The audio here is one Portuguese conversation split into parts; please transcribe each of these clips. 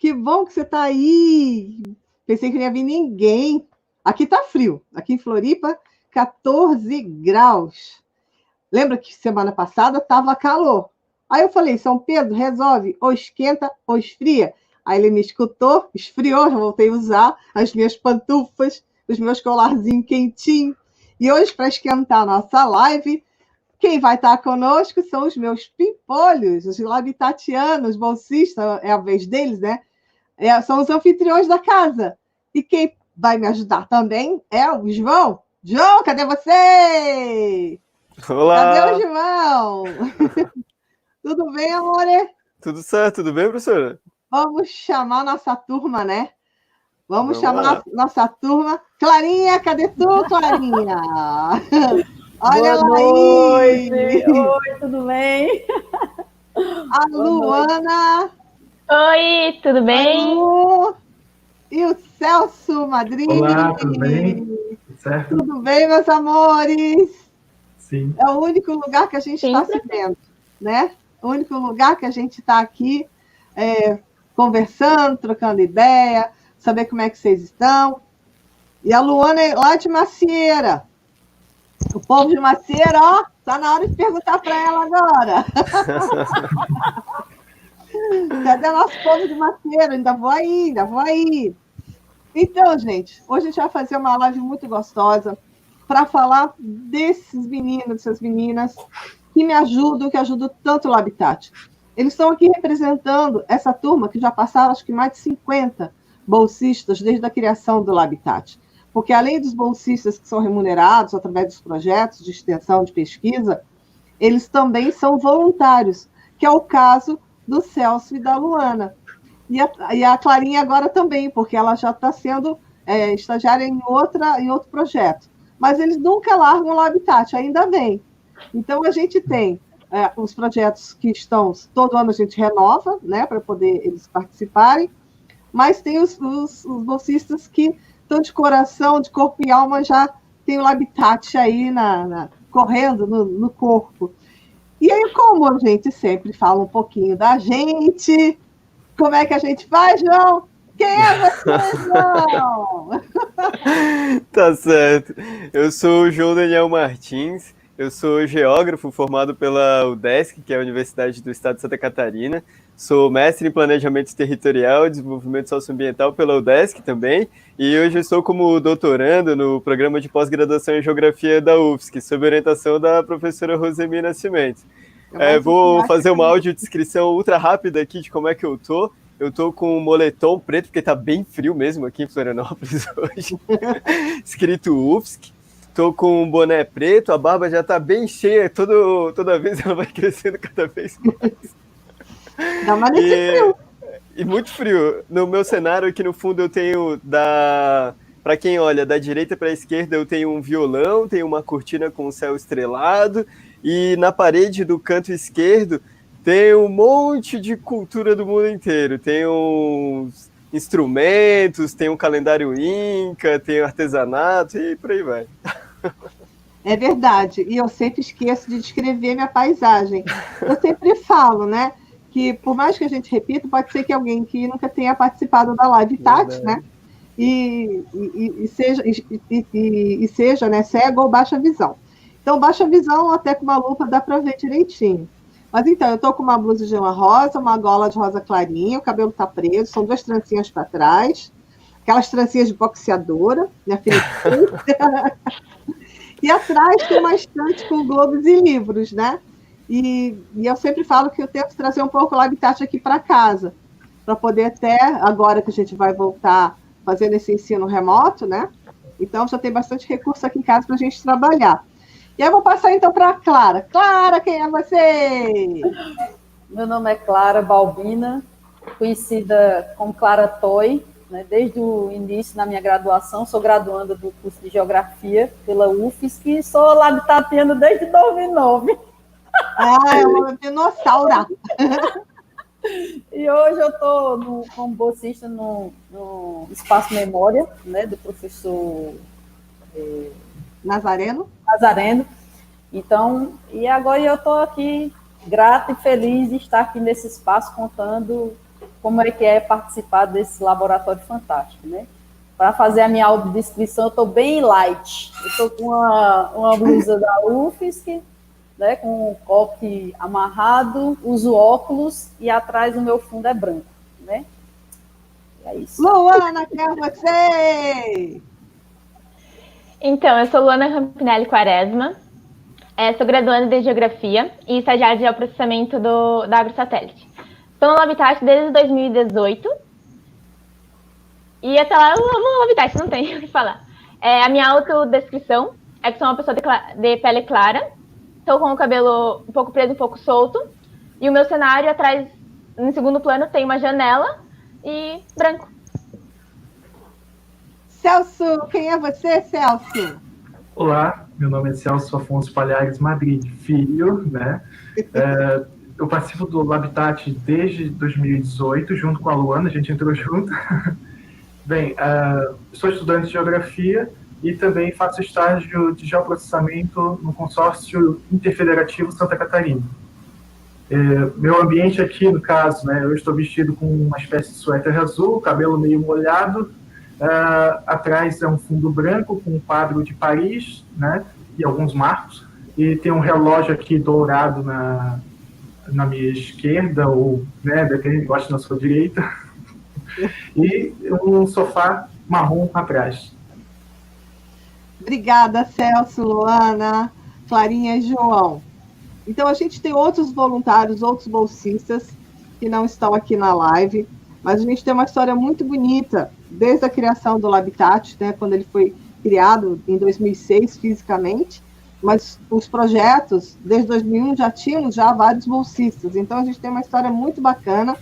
Que bom que você está aí. Pensei que não ia vir ninguém. Aqui está frio. Aqui em Floripa, 14 graus. Lembra que semana passada estava calor? Aí eu falei, São Pedro, resolve, ou esquenta ou esfria. Aí ele me escutou, esfriou, já voltei a usar as minhas pantufas, os meus colarzinhos quentinhos. E hoje, para esquentar a nossa live, quem vai estar conosco são os meus pimpolhos, os labitatianos, bolsistas, é a vez deles, né? São os anfitriões da casa. E quem vai me ajudar também é o João. João, cadê você? Olá! Cadê o João? Tudo bem, amore? Tudo certo, tudo bem, professora? Vamos chamar nossa turma, né? Vamos Vamos chamar lá. nossa turma. Clarinha, cadê tu, Clarinha? Olha ela Boa aí! noite! Oi, tudo bem? A Luana! Oi, tudo bem? A Lu, e o Celso Madrini. Olá, tudo bem? Tudo certo? Tudo bem, meus amores? Sim. É o único lugar que a gente está se vendo, né? O único lugar que a gente está aqui conversando, trocando ideia, saber como é que vocês estão. E a Luana é lá de Macieira. O povo de Macieira, ó, tá na hora de perguntar para ela agora. Cadê o nosso povo de Macieira? Ainda vou aí. Então, gente, hoje a gente vai fazer uma live muito gostosa para falar desses meninos, dessas meninas que me ajudam, que ajudam tanto o Labitat. Eles estão aqui representando essa turma que já passaram, acho que mais de 50 bolsistas desde a criação do Labitat. Porque além dos bolsistas que são remunerados através dos projetos de extensão de pesquisa, eles também são voluntários, que é o caso do Celso e da Luana. E a Clarinha agora também, porque ela já está sendo estagiária em outro projeto. Mas eles nunca largam o Habitat, ainda bem. Então, a gente tem os projetos que estão... Todo ano a gente renova, né, para poder eles participarem, mas tem os bolsistas que estão de coração, de corpo e alma, já tem o Habitat aí correndo no corpo. E aí, como a gente sempre fala um pouquinho da gente... Como é que a gente faz, João? Quem é você, João? Tá certo. Eu sou o João Daniel Martins, eu sou geógrafo formado pela UDESC, que é a Universidade do Estado de Santa Catarina. Sou mestre em Planejamento Territorial e Desenvolvimento Socioambiental pela UDESC também. E hoje estou como doutorando no programa de pós-graduação em Geografia da UFSC, sob orientação da professora Rosemir Nascimento. Vou fazer uma audiodescrição ultra rápida aqui de como é que eu tô. Eu tô com um moletom preto, porque tá bem frio mesmo aqui em Florianópolis hoje. Escrito UFSC. Tô com um boné preto, a barba já tá bem cheia, toda vez ela vai crescendo cada vez mais. Dá uma nesse frio. E muito frio. No meu cenário aqui no fundo eu tenho para quem olha da direita para a esquerda, eu tenho um violão, tenho uma cortina com o céu estrelado, e na parede do canto esquerdo tem um monte de cultura do mundo inteiro. Tem uns instrumentos, tem um calendário inca, tem artesanato e por aí vai. É verdade. E eu sempre esqueço de descrever minha paisagem. Eu sempre falo, né? Que por mais que a gente repita, pode ser que alguém que nunca tenha participado da live Tati, né? E seja né, cego ou baixa visão. Então, baixa visão, até com uma lupa dá para ver direitinho. Mas então, eu estou com uma blusa de lã rosa, uma gola de rosa clarinha, o cabelo está preso, são 2 trancinhas para trás, aquelas trancinhas de boxeadora, minha filha. E atrás tem uma estante com globos e livros, né? E eu sempre falo que eu tento trazer um pouco o Habitat aqui para casa, para poder até, agora que a gente vai voltar fazendo esse ensino remoto, né? Então, já tem bastante recurso aqui em casa para a gente trabalhar. E aí eu vou passar, então, para a Clara. Clara, quem é você? Meu nome é Clara Balbina, conhecida como Clara Toy, né? Desde o início da minha graduação, sou graduanda do curso de Geografia pela UFSC e sou labitatiana desde 2009. Ah, é uma dinossauro. E hoje eu estou como bolsista no Espaço Memória, né, do professor Nazareno. Então, e agora eu estou aqui grata e feliz de estar aqui nesse espaço contando como é que é participar desse laboratório fantástico, né? Para fazer a minha audiodescrição, eu estou bem light. Eu estou com uma blusa da UFSC, né, com o coque amarrado, uso óculos e atrás o meu fundo é branco, né? É isso. Luana, quer você? Então, eu sou Luana Rampinelli Quaresma, sou graduanda de Geografia e estagiária de processamento da AgroSatélite. Estou no Habitat desde 2018 e até lá no Habitat, não tem o que falar. A minha autodescrição é que sou uma pessoa de pele clara, estou com o cabelo um pouco preso, um pouco solto, e o meu cenário atrás, em segundo plano, tem uma janela e branco. Celso, quem é você, Celso? Olá, meu nome é Celso Afonso Palhares Madrid Filho, né? Eu participo do Habitat desde 2018, junto com a Luana, a gente entrou junto. Bem, sou estudante de Geografia e também faço estágio de geoprocessamento no consórcio interfederativo Santa Catarina. Meu ambiente aqui, no caso, né, eu estou vestido com uma espécie de suéter azul, cabelo meio molhado, atrás é um fundo branco com um quadro de Paris, né, e alguns marcos, e tem um relógio aqui dourado na minha esquerda, ou, né, depende, eu acho na sua direita, e um sofá marrom atrás. Obrigada, Celso, Luana, Clarinha e João. Então, a gente tem outros voluntários, outros bolsistas que não estão aqui na live, mas a gente tem uma história muito bonita, desde a criação do Habitat, né, quando ele foi criado em 2006 fisicamente, mas os projetos, desde 2001, já tínhamos vários bolsistas. Então, a gente tem uma história muito bacana,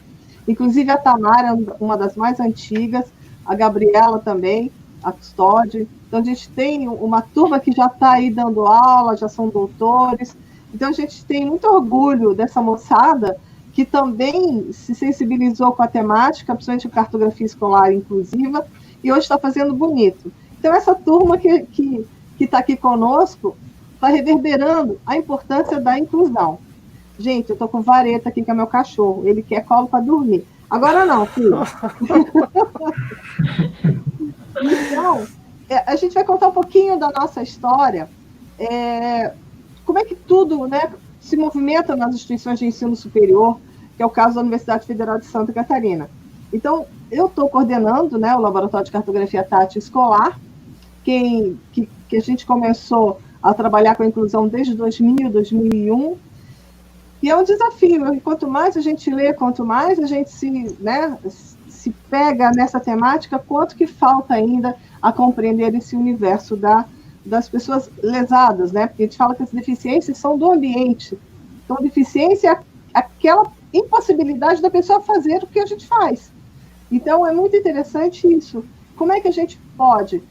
inclusive a Tamara, uma das mais antigas, a Gabriela também, a Custódio. Então, a gente tem uma turma que já está aí dando aula, já são doutores. Então, a gente tem muito orgulho dessa moçada que também se sensibilizou com a temática, principalmente a cartografia escolar inclusiva, e hoje está fazendo bonito. Então, essa turma que está aqui conosco está reverberando a importância da inclusão. Gente, eu estou com vareta aqui, que é meu cachorro. Ele quer colo para dormir. Agora não, filho. Então, a gente vai contar um pouquinho da nossa história, como é que tudo, né, se movimenta nas instituições de ensino superior, que é o caso da Universidade Federal de Santa Catarina. Então, eu estou coordenando, né, o Laboratório de Cartografia Tátil Escolar, que a gente começou a trabalhar com a inclusão desde 2000, 2001, e é um desafio. Quanto mais a gente lê, quanto mais a gente se pega nessa temática, quanto que falta ainda a compreender esse universo das pessoas lesadas, né? Porque a gente fala que as deficiências são do ambiente. Então, deficiência é aquela impossibilidade da pessoa fazer o que a gente faz. Então, é muito interessante isso. Como é que a gente pode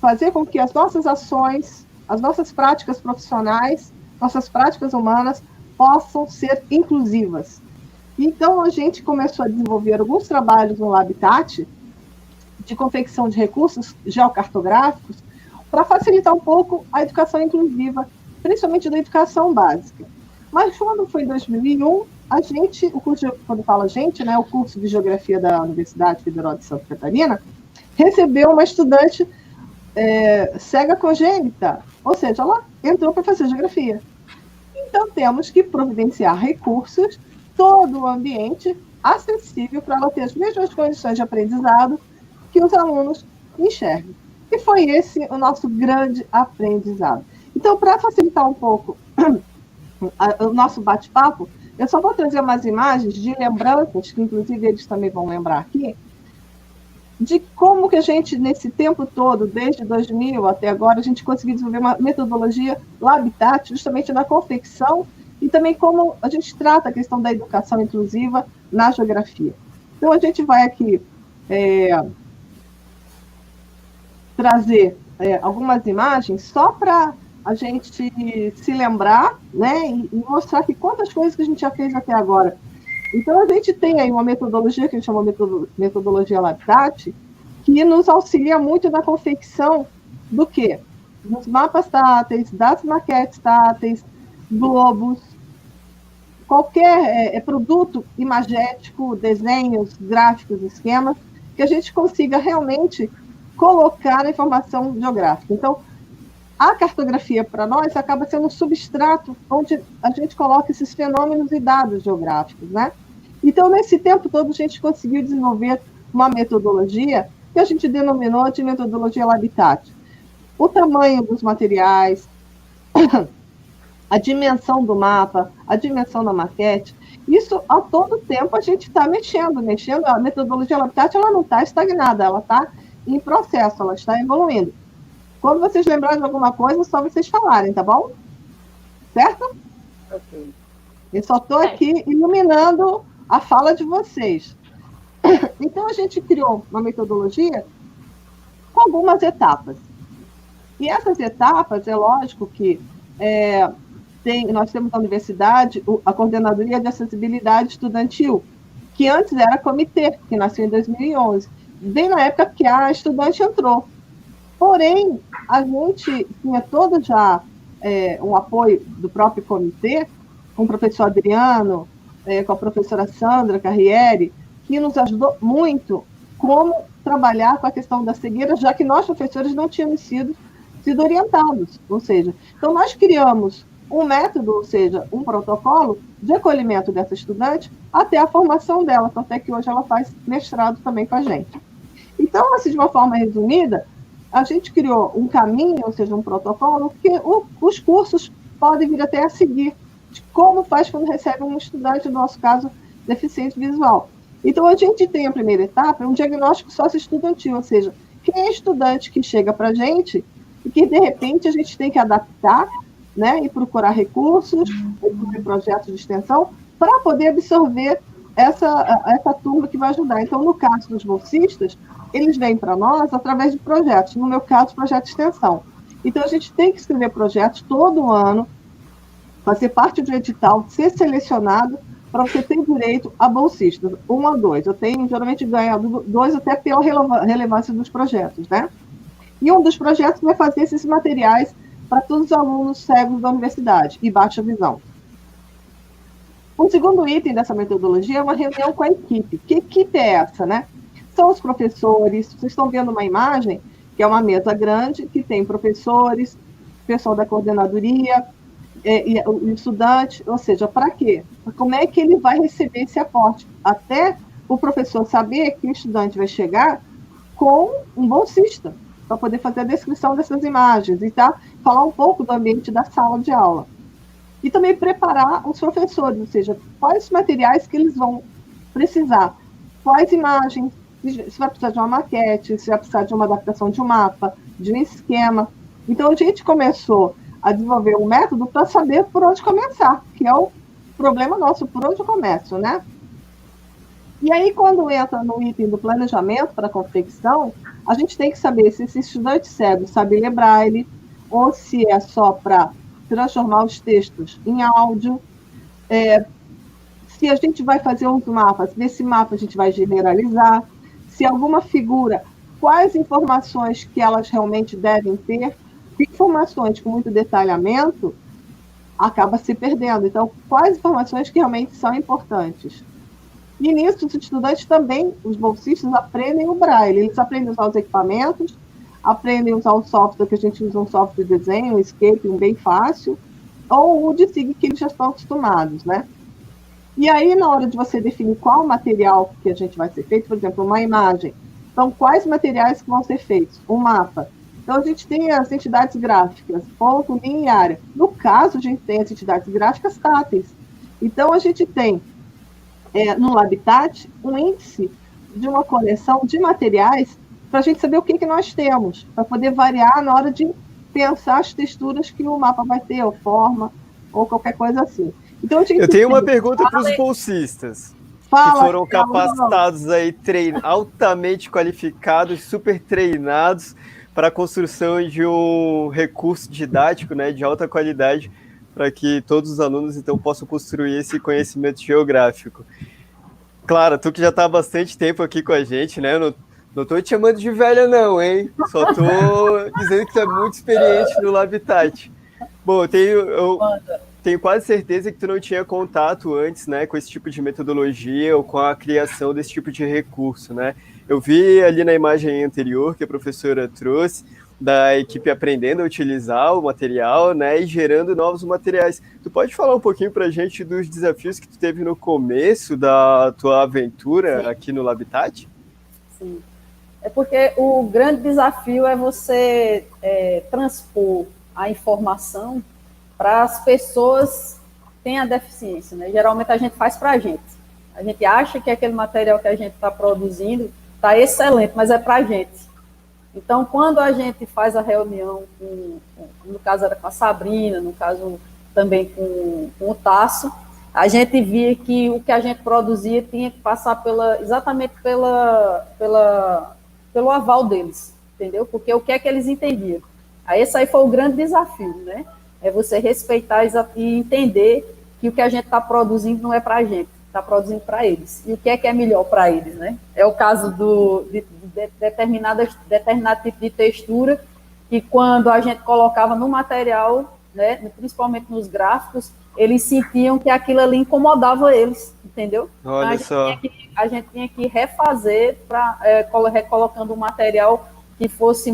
fazer com que as nossas ações, as nossas práticas profissionais, nossas práticas humanas possam ser inclusivas? Então, a gente começou a desenvolver alguns trabalhos no Habitat de confecção de recursos geocartográficos para facilitar um pouco a educação inclusiva, principalmente da educação básica. Mas quando foi em 2001, o curso, quando fala a gente, né, o curso de Geografia da Universidade Federal de Santa Catarina, recebeu uma estudante cega congênita, ou seja, ela entrou para fazer Geografia. Então, temos que providenciar recursos, todo o ambiente acessível para ela ter as mesmas condições de aprendizado que os alunos enxergam. E foi esse o nosso grande aprendizado. Então, para facilitar um pouco o nosso bate-papo, eu só vou trazer umas imagens de lembranças, que inclusive eles também vão lembrar aqui, de como que a gente, nesse tempo todo, desde 2000 até agora, a gente conseguiu desenvolver uma metodologia Habitat, justamente na confecção, e também como a gente trata a questão da educação inclusiva na geografia. Então, a gente vai aqui trazer algumas imagens só para a gente se lembrar, né, e mostrar que quantas coisas que a gente já fez até agora. Então, a gente tem aí uma metodologia que a gente chama de metodologia Habitat, que nos auxilia muito na confecção do quê? Dos mapas táteis, das maquetes táteis, globos, qualquer produto imagético, desenhos, gráficos, esquemas, que a gente consiga realmente colocar a informação geográfica. Então, a cartografia, para nós, acaba sendo um substrato onde a gente coloca esses fenômenos e dados geográficos, né? Então, nesse tempo todo, a gente conseguiu desenvolver uma metodologia que a gente denominou de metodologia Labitat. O tamanho dos materiais, a dimensão do mapa, a dimensão da maquete, isso a todo tempo a gente está mexendo. A metodologia Labitat, ela não está estagnada, ela está em processo, ela está evoluindo. Quando vocês lembrarem de alguma coisa, é só vocês falarem, tá bom? Certo? Ok. Eu só estou aqui iluminando a fala de vocês. Então, a gente criou uma metodologia com algumas etapas. E essas etapas, é lógico que nós temos na universidade a Coordenadoria de Acessibilidade Estudantil, que antes era comitê, que nasceu em 2011, bem na época que a estudante entrou. Porém, a gente tinha todo já um apoio do próprio comitê, com o professor Adriano, com a professora Sandra Carriere, que nos ajudou muito como trabalhar com a questão da cegueira, já que nós, professores, não tínhamos sido orientados. Ou seja, então nós criamos um método, ou seja, um protocolo de acolhimento dessa estudante até a formação dela, até que hoje ela faz mestrado também com a gente. Então, assim, de uma forma resumida, a gente criou um caminho, ou seja, um protocolo, que os cursos podem vir até a seguir, de como faz quando recebe um estudante, no nosso caso, deficiente visual. Então, a gente tem a primeira etapa, um diagnóstico socioestudantil, ou seja, quem é estudante que chega para a gente e que, de repente, a gente tem que adaptar, né, e procurar recursos, projetos de extensão, para poder absorver essa turma que vai ajudar. Então, no caso dos bolsistas, eles vêm para nós através de projetos, no meu caso, projeto de extensão. Então, a gente tem que escrever projetos todo ano, fazer parte do edital, ser selecionado para você ter direito a bolsistas, 1 a 2. Eu tenho, geralmente, ganhado 2 até pela relevância dos projetos, né? E um dos projetos vai fazer esses materiais para todos os alunos cegos da universidade e baixa visão. O segundo item dessa metodologia é uma reunião com a equipe. Que equipe é essa, né? São os professores. Vocês estão vendo uma imagem, que é uma mesa grande, que tem professores, pessoal da coordenadoria, e o estudante, ou seja, para quê? Como é que ele vai receber esse aporte? Até o professor saber que o estudante vai chegar com um bolsista, para poder fazer a descrição dessas imagens e falar um pouco do ambiente da sala de aula. E também preparar os professores, ou seja, quais materiais que eles vão precisar, quais imagens, se vai precisar de uma maquete, se vai precisar de uma adaptação de um mapa, de um esquema. Então, a gente começou a desenvolver um método para saber por onde começar, que é o problema nosso, por onde eu começo, né? E aí, quando entra no item do planejamento para a confecção, a gente tem que saber se esse estudante cego sabe ler braille, ou se é só para transformar os textos em áudio, se a gente vai fazer uns mapas, nesse mapa a gente vai generalizar, se alguma figura, quais informações que elas realmente devem ter, informações com muito detalhamento, acaba se perdendo. Então, quais informações que realmente são importantes? E nisso, os estudantes também, os bolsistas, aprendem o braille. Eles aprendem a usar os equipamentos, aprendem a usar o software, que a gente usa um software de desenho, um Escape, um bem fácil, ou o de SIG, que eles já estão acostumados, né? E aí, na hora de você definir qual material que a gente vai ser feito, por exemplo, uma imagem, então, quais materiais que vão ser feitos? Um mapa. Então, a gente tem as entidades gráficas, ponto, linha e área. No caso, a gente tem as entidades gráficas táteis. Então, a gente tem, no Labitat, um índice de uma coleção de materiais para a gente saber o que nós temos, para poder variar na hora de pensar as texturas que o mapa vai ter, ou forma, ou qualquer coisa assim. Então, eu tenho uma pergunta para os bolsistas. Que foram capacitados aí, altamente qualificados, super treinados para a construção de um recurso didático, né, de alta qualidade, para que todos os alunos, então, possam construir esse conhecimento geográfico. Clara, tu que já está há bastante tempo aqui com a gente, né, eu não estou te chamando de velha não, hein, só estou dizendo que tu é muito experiente no Labitat. Bom, tenho quase certeza que tu não tinha contato antes, né, com esse tipo de metodologia ou com a criação desse tipo de recurso, né? Eu vi ali na imagem anterior que a professora trouxe da equipe aprendendo a utilizar o material, né, e gerando novos materiais. Tu pode falar um pouquinho para a gente dos desafios que tu teve no começo da tua aventura aqui no Labitat? Sim. É porque o grande desafio é você transpor a informação para as pessoas que têm a deficiência, né? Geralmente a gente faz para a gente. A gente acha que aquele material que a gente está produzindo está excelente, mas é para a gente. Então, quando a gente faz a reunião, no caso era com a Sabrina, no caso também com o Tasso, a gente via que o que a gente produzia tinha que passar exatamente pelo aval deles, entendeu? Porque o que é que eles entendiam? Aí esse aí foi o grande desafio, né? É você respeitar e entender que o que a gente está produzindo não é para a gente, está produzindo para eles. E o que é melhor para eles, né? É o caso de determinado tipo de textura, que quando a gente colocava no material, né, principalmente nos gráficos, eles sentiam que aquilo ali incomodava eles, entendeu? Olha só. A gente tinha que refazer para recolocando um material que fosse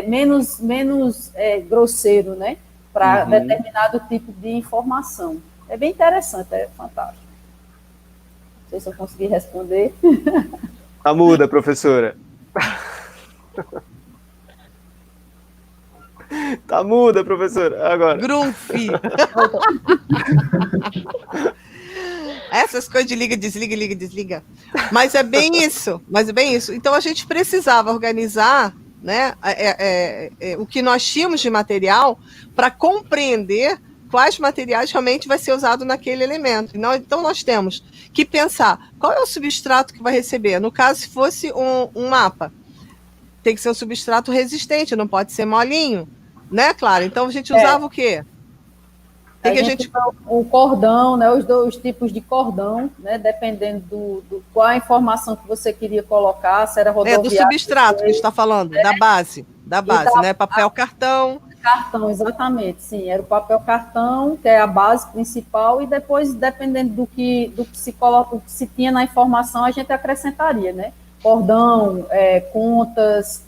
menos grosseiro, né? Para determinado tipo de informação. É bem interessante, é fantástico. Não sei se eu consegui responder. Tá muda, professora. Tá muda, professora. Agora. Grunfe. Essas coisas de liga, desliga, liga, desliga. Mas é bem isso. Então a gente precisava organizar, né, o que nós tínhamos de material para compreender quais materiais realmente vai ser usado naquele elemento. Então nós temos que pensar qual é o substrato que vai receber. No caso, se fosse um mapa, tem que ser um substrato resistente, não pode ser molinho, né, Clara? Então a gente usava o quê? O cordão, né, os tipos de cordão, né, dependendo do qual a informação que você queria colocar, se era rodoviário. Do substrato que a gente está falando, da base, né, papel cartão. Cartão, exatamente, sim, era o papel cartão, que é a base principal, e depois, dependendo do que se coloca, o que se tinha na informação, a gente acrescentaria, né, cordão, contas,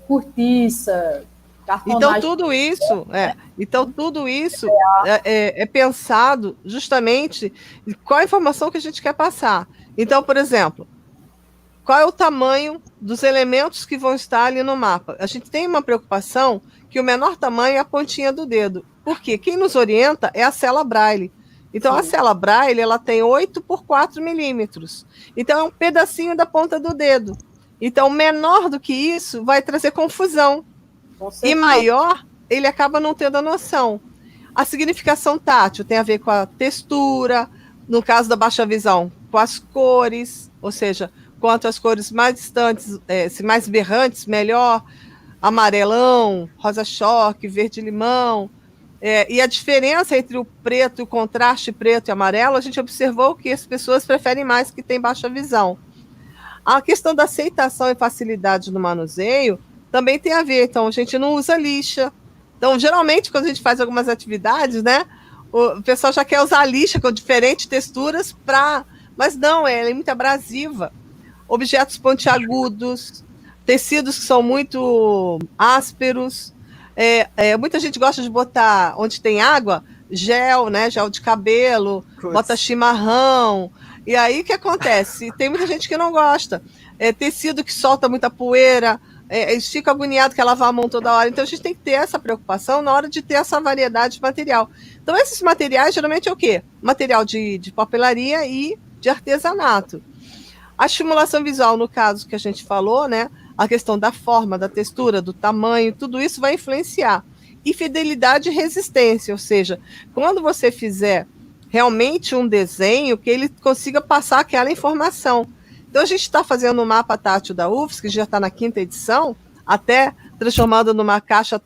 cortiça, Então tudo isso é pensado justamente qual a informação que a gente quer passar. Então, por exemplo, qual é o tamanho dos elementos que vão estar ali no mapa? A gente tem uma preocupação que o menor tamanho é a pontinha do dedo. Por quê? Quem nos orienta é a cela Braille. Então, a cela Braille ela tem 8 por 4 milímetros. Então, é um pedacinho da ponta do dedo. Então, menor do que isso vai trazer confusão. E maior, ele acaba não tendo a noção. A significação tátil tem a ver com a textura, no caso da baixa visão, com as cores, ou seja, quanto as cores mais distantes, se mais berrantes, melhor, amarelão, rosa-choque, verde-limão. E a diferença entre o preto, o contraste preto e amarelo, a gente observou que as pessoas preferem mais que tem baixa visão. A questão da aceitação e facilidade no manuseio também tem a ver. Então, a gente não usa lixa. Então, geralmente, quando a gente faz algumas atividades, né, o pessoal já quer usar lixa com diferentes texturas mas não, ela é muito abrasiva. Objetos pontiagudos, tecidos que são muito ásperos. Muita gente gosta de botar, onde tem água, gel, né, gel de cabelo, bota chimarrão. E aí, o que acontece? Tem muita gente que não gosta. Tecido que solta muita poeira, eles ficam agoniados, quer lavar a mão toda hora. Então, a gente tem que ter essa preocupação na hora de ter essa variedade de material. Então, esses materiais, geralmente, é o quê? Material de papelaria e de artesanato. A estimulação visual, no caso que a gente falou, né? A questão da forma, da textura, do tamanho, tudo isso vai influenciar. E fidelidade e resistência, ou seja, quando você fizer realmente um desenho, que ele consiga passar aquela informação. Então, a gente está fazendo um mapa tátil da UFSC, que já está na 5ª edição, até transformando numa caixa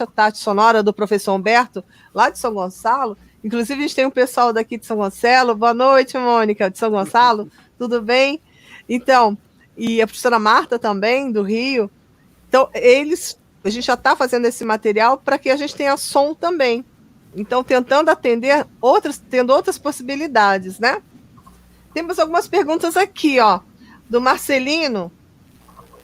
tátil sonora do professor Humberto, lá de São Gonçalo. Inclusive, a gente tem um pessoal daqui de São Gonçalo. Boa noite, Mônica, de São Gonçalo. Tudo bem? Então, e a professora Marta também, do Rio. Então, eles a gente já está fazendo esse material para que a gente tenha som também. Então, tentando atender tendo outras possibilidades, né? Temos algumas perguntas aqui, ó, do Marcelino.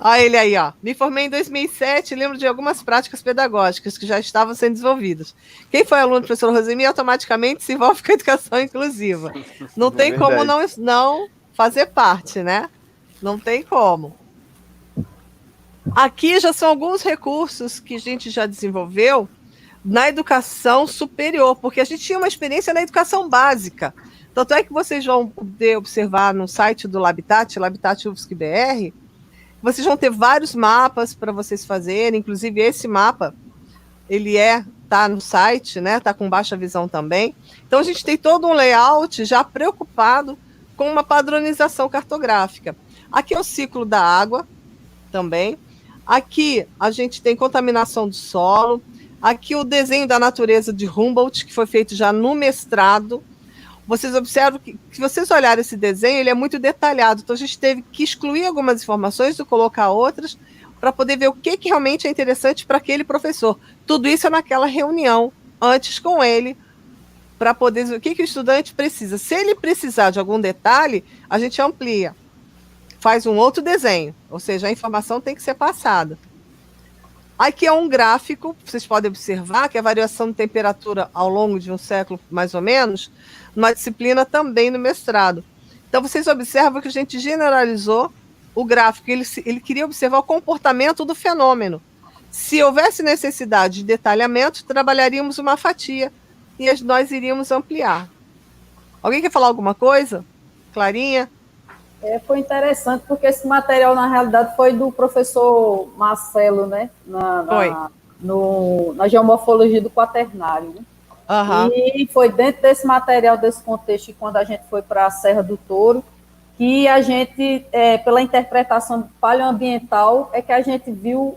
Olha ele aí, ó. Me formei em 2007 e lembro de algumas práticas pedagógicas que já estavam sendo desenvolvidas. Quem foi aluno do professor Rosemir automaticamente se envolve com a educação inclusiva. Não tem como não fazer parte, né? Não tem como. Aqui já são alguns recursos que a gente já desenvolveu na educação superior, porque a gente tinha uma experiência na educação básica. Tanto é que vocês vão poder observar no site do Labitat UFSC BR, vocês vão ter vários mapas para vocês fazerem, inclusive esse mapa, ele tá no site, né? Tá com baixa visão também. Então a gente tem todo um layout já preocupado com uma padronização cartográfica. Aqui é o ciclo da água também. Aqui a gente tem contaminação do solo. Aqui o desenho da natureza de Humboldt, que foi feito já no mestrado. Vocês observam que, se vocês olharem esse desenho, ele é muito detalhado. Então, a gente teve que excluir algumas informações e colocar outras para poder ver o que realmente é interessante para aquele professor. Tudo isso é naquela reunião, antes com ele, para poder ver o que o estudante precisa. Se ele precisar de algum detalhe, a gente amplia. Faz um outro desenho, ou seja, a informação tem que ser passada. Aqui é um gráfico, vocês podem observar que a variação de temperatura ao longo de um século, mais ou menos, numa disciplina também no mestrado. Então, vocês observam que a gente generalizou o gráfico, ele queria observar o comportamento do fenômeno. Se houvesse necessidade de detalhamento, trabalharíamos uma fatia e nós iríamos ampliar. Alguém quer falar alguma coisa? Clarinha? Foi interessante, porque esse material, na realidade, foi do professor Marcelo, né? Na geomorfologia do quaternário. Né? Uhum. E foi dentro desse material, desse contexto, quando a gente foi para a Serra do Touro, que a gente, pela interpretação paleoambiental, é que a gente viu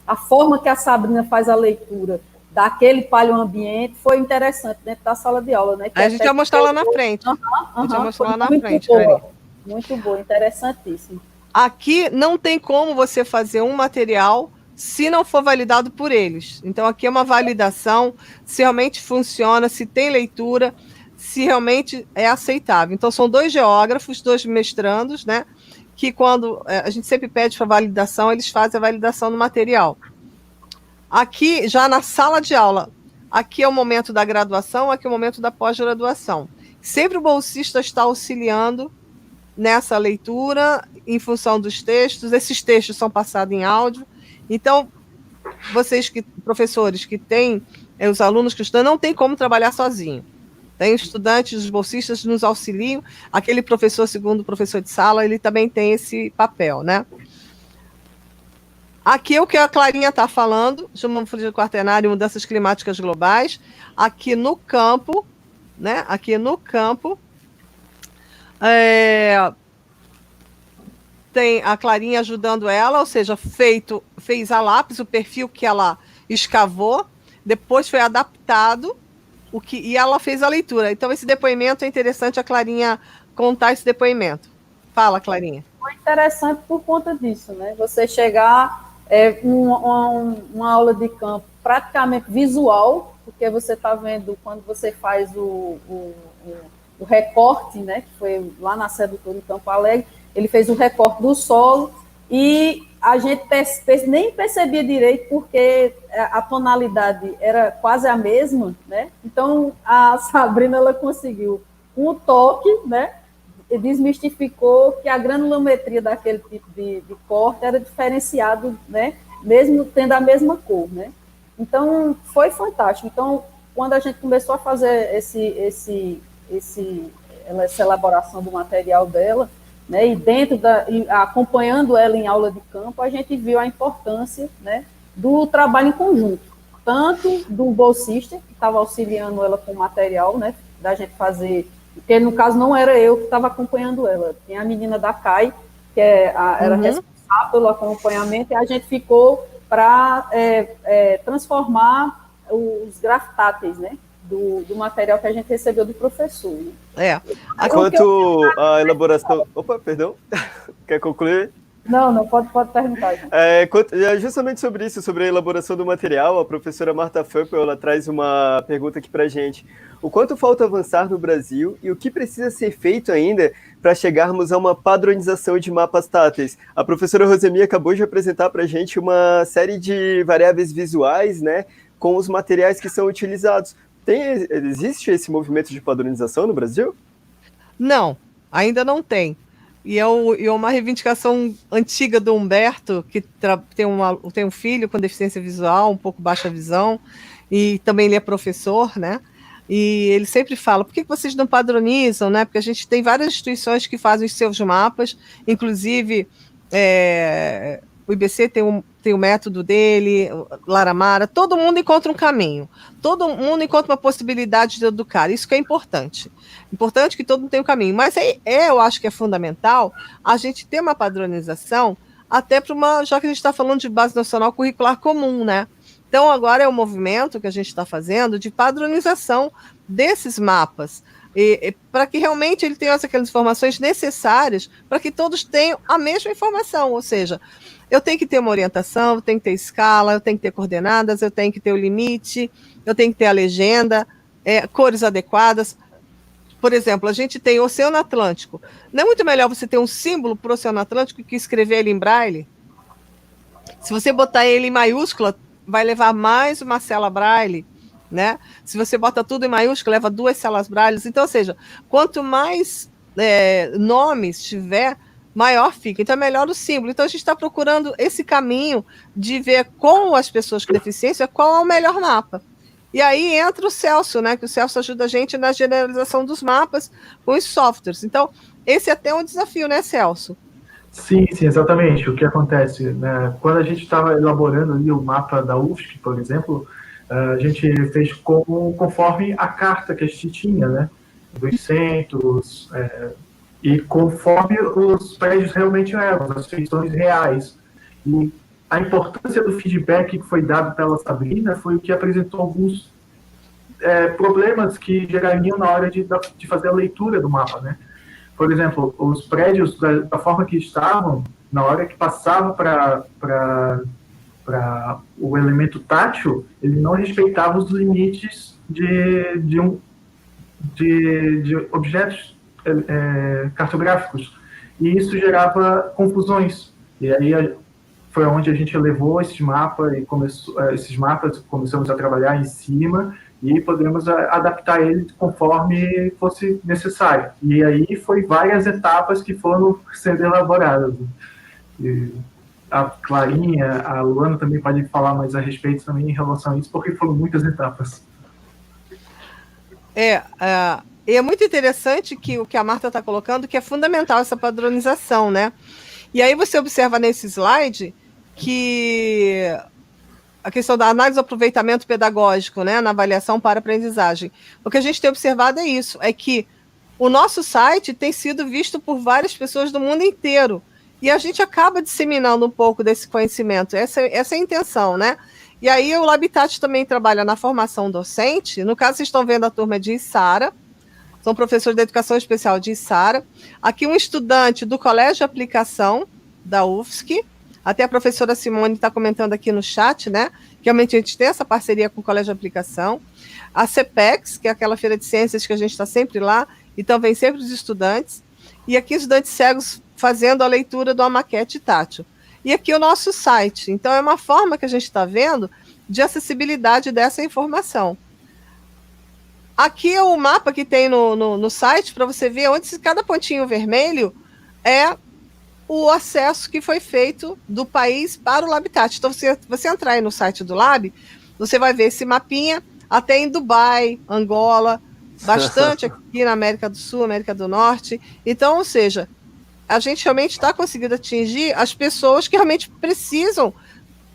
a forma que a Sabrina faz a leitura daquele paleoambiente foi interessante dentro da sala de aula, né? A gente vai mostrar lá na frente. A gente vai mostrar lá na frente. Muito boa, interessantíssimo. Aqui não tem como você fazer um material se não for validado por eles. Então, aqui é uma validação, se realmente funciona, se tem leitura, se realmente é aceitável. Então, são 2 geógrafos, 2 mestrandos, né? Que quando a gente sempre pede para validação, eles fazem a validação do material. Aqui, já na sala de aula, aqui é o momento da graduação, aqui é o momento da pós-graduação. Sempre o bolsista está auxiliando nessa leitura, em função dos textos. Esses textos são passados em áudio. Então, vocês, professores que têm, os alunos que estudam, não tem como trabalhar sozinho. Tem estudantes, os bolsistas nos auxiliam. Aquele professor, segundo o professor de sala, ele também tem esse papel, né? Aqui é o que a Clarinha está falando, geomorfologia do quaternário e mudanças climáticas globais. Aqui no campo, né? Aqui no campo, tem a Clarinha ajudando ela, ou seja, fez a lápis, o perfil que ela escavou, depois foi adaptado, e ela fez a leitura. Então, esse depoimento é interessante a Clarinha contar esse depoimento. Fala, Clarinha. Foi interessante por conta disso, né? Você chegar... uma aula de campo praticamente visual, porque você está vendo quando você faz o recorte, né, que foi lá na Serra do Touro, em Campo Alegre, ele fez o recorte do solo e a gente nem percebia direito porque a tonalidade era quase a mesma, né? Então a Sabrina ela conseguiu com o toque, né? E desmistificou que a granulometria daquele tipo de corte era diferenciado, né, mesmo tendo a mesma cor, né? Então, foi fantástico. Então, quando a gente começou a fazer essa elaboração do material dela, né, e acompanhando ela em aula de campo, a gente viu a importância, né, do trabalho em conjunto, tanto do bolsista, que estava auxiliando ela com o material, né, da gente fazer... Porque, no caso, não era eu que estava acompanhando ela. Tinha a menina da CAI, que era responsável pelo acompanhamento, e a gente ficou para transformar os grafitáteis, né, do material que a gente recebeu do professor. Né? Quanto à elaboração... Opa, perdão. Quer concluir? Não, pode perguntar. Justamente sobre isso, sobre a elaboração do material, a professora Marta Föppel, ela traz uma pergunta aqui para a gente. O quanto falta avançar no Brasil e o que precisa ser feito ainda para chegarmos a uma padronização de mapas táteis? A professora Rosemi acabou de apresentar para a gente uma série de variáveis visuais, né, com os materiais que são utilizados. Existe esse movimento de padronização no Brasil? Não, ainda não tem. E é uma reivindicação antiga do Humberto, que tem um filho com deficiência visual, um pouco baixa visão, e também ele é professor, né? E ele sempre fala, por que vocês não padronizam, né? Porque a gente tem várias instituições que fazem os seus mapas, inclusive o IBC tem o método dele, Laramara, todo mundo encontra um caminho, todo mundo encontra uma possibilidade de educar, isso que é importante. Importante que todo mundo tenha um caminho, mas eu acho que é fundamental a gente ter uma padronização, até já que a gente está falando de base nacional curricular comum, né? Então, agora é o movimento que a gente está fazendo de padronização desses mapas, para que realmente ele tenha aquelas informações necessárias para que todos tenham a mesma informação, ou seja, eu tenho que ter uma orientação, eu tenho que ter escala, eu tenho que ter coordenadas, eu tenho que ter o limite, eu tenho que ter a legenda, cores adequadas. Por exemplo, a gente tem o Oceano Atlântico. Não é muito melhor você ter um símbolo para o Oceano Atlântico que escrever ele em braille? Se você botar ele em maiúscula, vai levar mais uma célula braille, né? Se você bota tudo em maiúscula, leva 2 células braille. Então, ou seja, quanto mais nomes tiver, maior fica. Então, é melhor o símbolo. Então, a gente está procurando esse caminho de ver com as pessoas com deficiência qual é o melhor mapa. E aí entra o Celso, né? Que o Celso ajuda a gente na generalização dos mapas com os softwares. Então, esse é até um desafio, né, Celso? Sim, exatamente. O que acontece, né? Quando a gente estava elaborando ali o mapa da UFSC, por exemplo, a gente fez conforme a carta que a gente tinha, né? Dos centros, e conforme os prédios realmente eram, as feições reais. E a importância do feedback que foi dado pela Sabrina foi o que apresentou alguns problemas que gerariam na hora de fazer a leitura do mapa, né? Por exemplo, os prédios, da forma que estavam, na hora que passava para o elemento tátil, ele não respeitava os limites de objetos cartográficos. E isso gerava confusões. E aí foi onde a gente levou esse mapa e esses mapas, começamos a trabalhar em cima e podemos adaptar ele conforme fosse necessário. E aí foi várias etapas que foram sendo elaboradas. E a Clarinha, a Luana também pode falar mais a respeito também em relação a isso, porque foram muitas etapas. E é muito interessante que o que a Marta está colocando, que é fundamental essa padronização, né? E aí você observa nesse slide que a questão da análise do aproveitamento pedagógico, né, na avaliação para aprendizagem. O que a gente tem observado é isso, é que o nosso site tem sido visto por várias pessoas do mundo inteiro, e a gente acaba disseminando um pouco desse conhecimento, essa é a intenção, né? E aí o Labitat também trabalha na formação docente, no caso vocês estão vendo a turma de Içara, são professores de educação especial de Içara, aqui um estudante do Colégio de Aplicação da UFSC, até a professora Simone está comentando aqui no chat, né? Que realmente a gente tem essa parceria com o Colégio de Aplicação. A CEPEX, que é aquela feira de ciências que a gente está sempre lá, então vem sempre os estudantes. E aqui os estudantes cegos fazendo a leitura de uma maquete tátil. E aqui o nosso site. Então é uma forma que a gente está vendo de acessibilidade dessa informação. Aqui é o mapa que tem no site, para você ver onde cada pontinho vermelho é o acesso que foi feito do país para o Labitat. Então, você entrar aí no site do Lab, você vai ver esse mapinha, até em Dubai, Angola, bastante aqui na América do Sul, América do Norte. Então, ou seja, a gente realmente está conseguindo atingir as pessoas que realmente precisam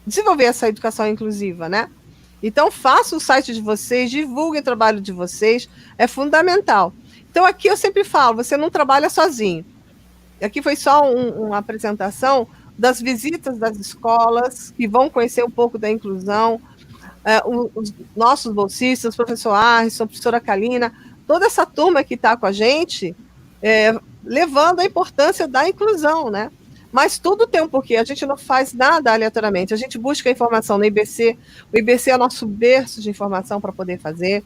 desenvolver essa educação inclusiva, né? Então, façam o site de vocês, divulguem o trabalho de vocês, é fundamental. Então, aqui eu sempre falo, você não trabalha sozinho. Aqui foi só uma apresentação das visitas das escolas, que vão conhecer um pouco da inclusão. os nossos bolsistas, o professor Arson, a professora Kalina, toda essa turma que está com a gente, levando a importância da inclusão, né? Mas tudo tem um porquê, a gente não faz nada aleatoriamente, a gente busca informação no IBC, o IBC é nosso berço de informação para poder fazer,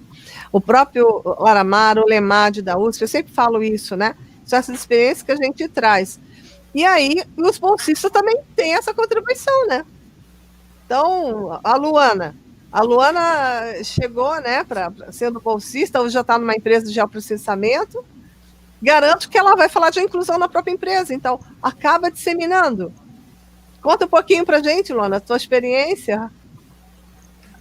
o próprio Laramar, o Lemad da USP, eu sempre falo isso, né? São essas experiências que a gente traz. E aí, os bolsistas também têm essa contribuição, né? Então, a Luana chegou, né, sendo bolsista, hoje já está numa empresa de geoprocessamento, garanto que ela vai falar de inclusão na própria empresa, então acaba disseminando. Conta um pouquinho para a gente, Luana, a tua experiência.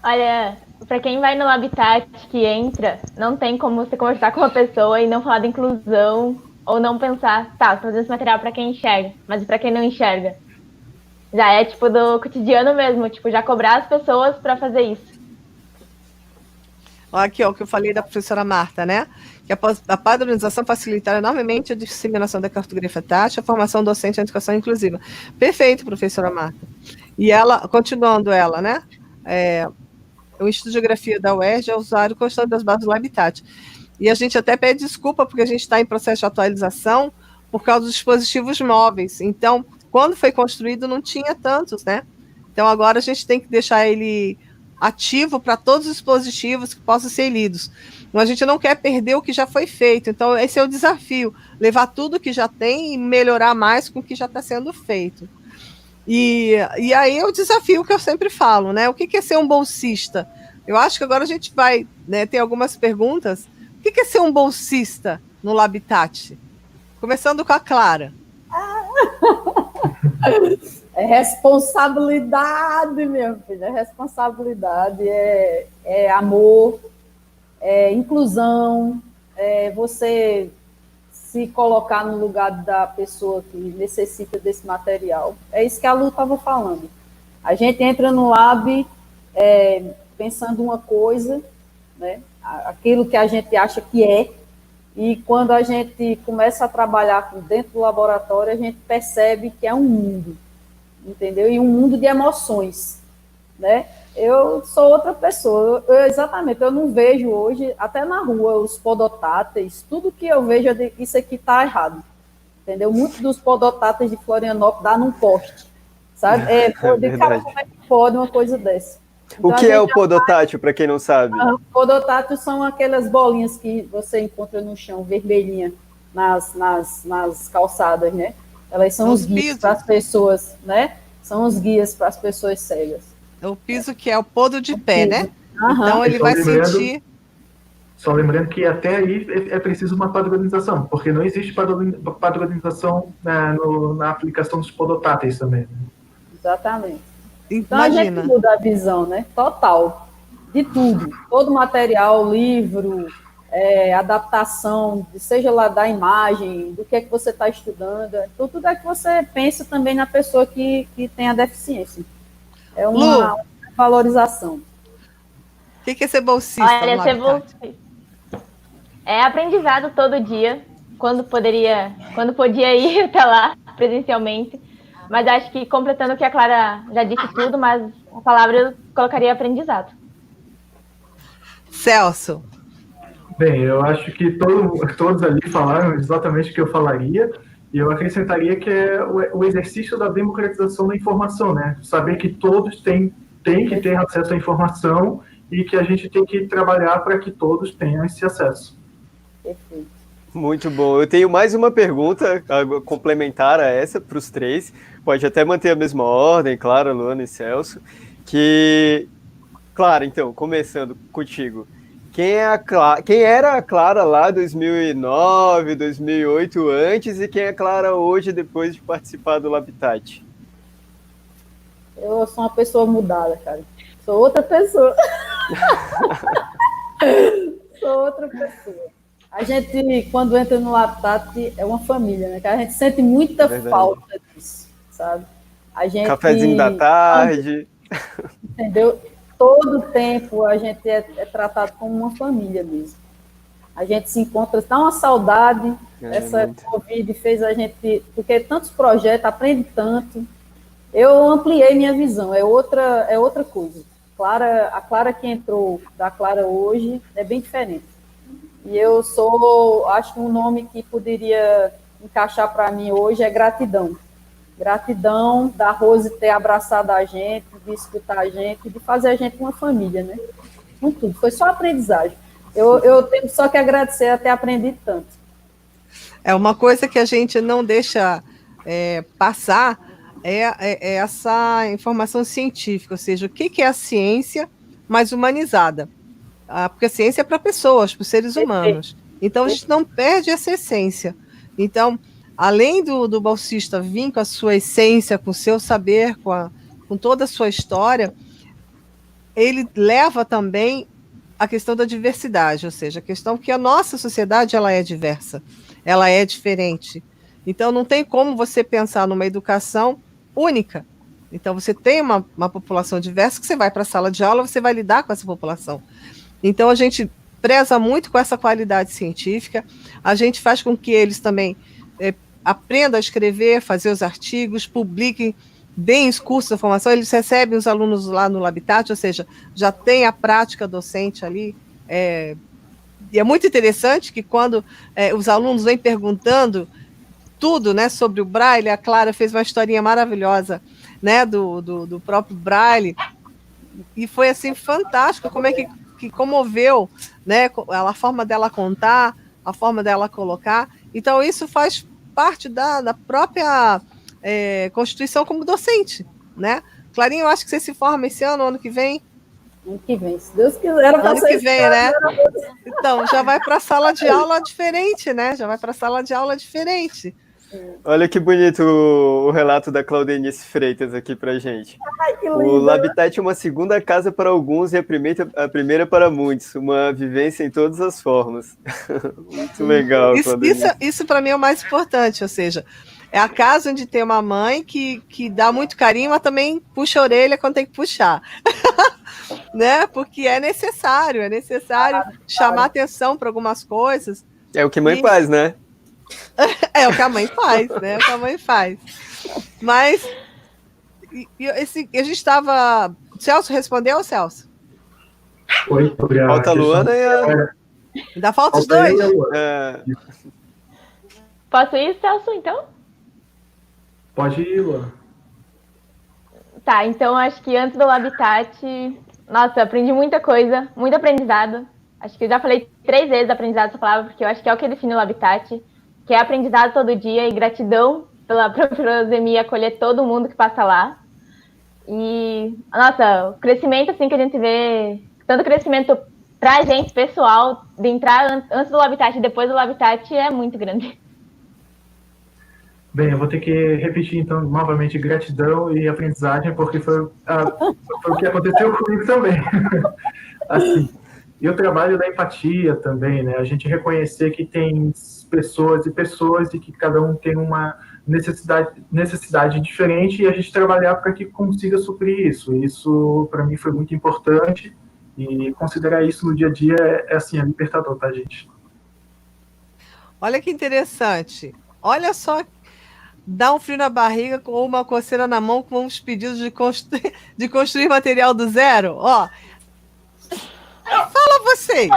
Olha, para quem vai no Habitat que entra, não tem como você conversar com uma pessoa e não falar de inclusão ou não pensar, tá, tô fazendo esse material para quem enxerga, mas para quem não enxerga. Já é tipo do cotidiano mesmo, tipo, já cobrar as pessoas para fazer isso. Aqui, ó, o que eu falei da professora Marta, né? Que a padronização facilitará enormemente a disseminação da cartografia tátil, a formação docente e a educação inclusiva. Perfeito, professora Marta. E ela, continuando ela, né? O Instituto de Geografia da UERJ é usuário constante das bases do Habitat. E a gente até pede desculpa, porque a gente está em processo de atualização por causa dos dispositivos móveis. Então, quando foi construído, não tinha tantos, né? Então, agora a gente tem que deixar ele ativo para todos os dispositivos que possam ser lidos. Mas a gente não quer perder o que já foi feito. Então, esse é o desafio, levar tudo que já tem e melhorar mais com o que já está sendo feito. E aí é o desafio que eu sempre falo, né? O que é ser um bolsista? Eu acho que agora a gente vai, né, ter algumas perguntas. O que é ser um bolsista no Labitat? Começando com a Clara. É responsabilidade, meu filho, é responsabilidade, é amor, é inclusão, é você se colocar no lugar da pessoa que necessita desse material. É isso que a Lu estava falando. A gente entra no lab pensando uma coisa, né, aquilo que a gente acha que é, e quando a gente começa a trabalhar dentro do laboratório, a gente percebe que é um mundo, entendeu? E um mundo de emoções, né? Eu sou outra pessoa, exatamente, eu não vejo hoje, até na rua, os podotáteis, tudo que eu vejo, isso aqui está errado, entendeu? Muitos dos podotáteis de Florianópolis dá num poste, sabe? Cara, como é que pode uma coisa dessa? Então, o que é o podotátil, para quem não sabe? Podotátil são aquelas bolinhas que você encontra no chão, vermelhinha, nas calçadas, né? Elas são os guias para as pessoas, né? São os guias para as pessoas cegas. O piso que é o podo de pé, né? Então ele vai sentir... Só lembrando que até aí é preciso uma padronização, porque não existe padronização na aplicação dos podotáteis também. Né? Exatamente. Então Imagina. a gente muda a visão, né? Total. De tudo. Todo material, livro, adaptação, seja lá da imagem, do que é que você está estudando. Então, tudo é que você pensa também na pessoa que tem a deficiência. É uma valorização. O que é ser bolsista? Olha, ser bolsista é aprendizado todo dia, quando podia ir até lá presencialmente. Mas acho que, completando o que a Clara já disse tudo, mas a palavra eu colocaria aprendizado. Celso. Bem, eu acho que todos ali falaram exatamente o que eu falaria, e eu acrescentaria que é o exercício da democratização da informação, né? Saber que todos têm que ter acesso à informação e que a gente tem que trabalhar para que todos tenham esse acesso. Perfeito. Muito bom. Eu tenho mais uma pergunta complementar a essa para os três. Pode até manter a mesma ordem, Clara, Luana e Celso. Clara, então, começando contigo. Quem era a Clara lá em 2009, 2008 antes e quem é a Clara hoje depois de participar do Labitat? Eu sou uma pessoa mudada, cara. Sou outra pessoa. Sou outra pessoa. A gente, quando entra no Labitat, é uma família, né? A gente sente muita falta disso, sabe? A gente, cafezinho da tarde. Entendeu? Todo tempo a gente é tratado como uma família mesmo. A gente se encontra, dá uma saudade. Essa Covid fez a gente... Porque tantos projetos, aprende tanto. Eu ampliei minha visão, é outra coisa. A Clara que entrou da Clara hoje é bem diferente. E eu sou, acho que um nome que poderia encaixar para mim hoje é gratidão. Gratidão da Rose ter abraçado a gente, de escutar a gente, de fazer a gente uma família, né? Com tudo, foi só aprendizagem. Eu tenho só que agradecer a ter aprendido tanto. É uma coisa que a gente não deixa passar é essa informação científica, ou seja, o que é a ciência mais humanizada? Porque a ciência é para pessoas, para seres humanos. Então, a gente não perde essa essência. Então, além do bolsista vir com a sua essência, com o seu saber, com toda a sua história, ele leva também a questão da diversidade, ou seja, a questão que a nossa sociedade ela é diversa, ela é diferente. Então, não tem como você pensar numa educação única. Então, você tem uma população diversa que você vai para a sala de aula, você vai lidar com essa população. Então, a gente preza muito com essa qualidade científica, a gente faz com que eles também aprendam a escrever, fazer os artigos, publiquem, deem os cursos de formação, eles recebem os alunos lá no Labitat, ou seja, já tem a prática docente ali. E é muito interessante que quando os alunos vêm perguntando tudo, né, sobre o Braille, a Clara fez uma historinha maravilhosa, né, do próprio Braille, e foi assim fantástico como é que comoveu, né, a forma dela contar, a forma dela colocar. Então isso faz parte da própria constituição como docente, né? Clarinha, eu acho que você se forma esse ano que vem. Ano que vem, se Deus quiser. Ano que vem, né? Então, já vai para a sala de aula diferente, né? Já vai para a sala de aula diferente. Olha que bonito o relato da Claudenice Freitas aqui pra gente. Ai, que lindo. O Labitat é uma segunda casa para alguns e a primeira para muitos. Uma vivência em todas as formas. Muito legal, Claudenice. Isso para mim é o mais importante, ou seja, é a casa onde tem uma mãe que dá muito carinho, mas também puxa a orelha quando tem que puxar. Né? Porque é necessário chamar atenção para algumas coisas. É o que mãe faz, né? É o que a mãe faz, né? É o que a mãe faz. Mas a gente estava. Celso respondeu, Celso? Oi, obrigado. Falta a Luana e a. Ainda falta os dois? Posso ir, Celso, então? Pode ir, Luana. Tá, então acho que antes do Labitat, nossa, aprendi muita coisa, muito aprendizado. Acho que eu já falei 3 vezes aprendizado essa palavra, porque eu acho que é o que define o Labitat, que é aprendizado todo dia e gratidão pela Profilosemia acolher todo mundo que passa lá. E, nossa, o crescimento assim que a gente vê, tanto crescimento pra gente, pessoal, de entrar antes do Labitat e depois do Labitat é muito grande. Bem, eu vou ter que repetir, então, novamente, gratidão e aprendizagem, porque foi o que aconteceu comigo também. Assim, eu trabalho da empatia também, né? A gente reconhecer que tem pessoas e que cada um tem uma necessidade diferente e a gente trabalhar para que consiga suprir isso. Isso, para mim, foi muito importante e considerar isso no dia a dia assim, é libertador, tá, gente? Olha que interessante. Olha só, dá um frio na barriga com uma coceira na mão com uns pedidos de construir material do zero. Ó, fala vocês.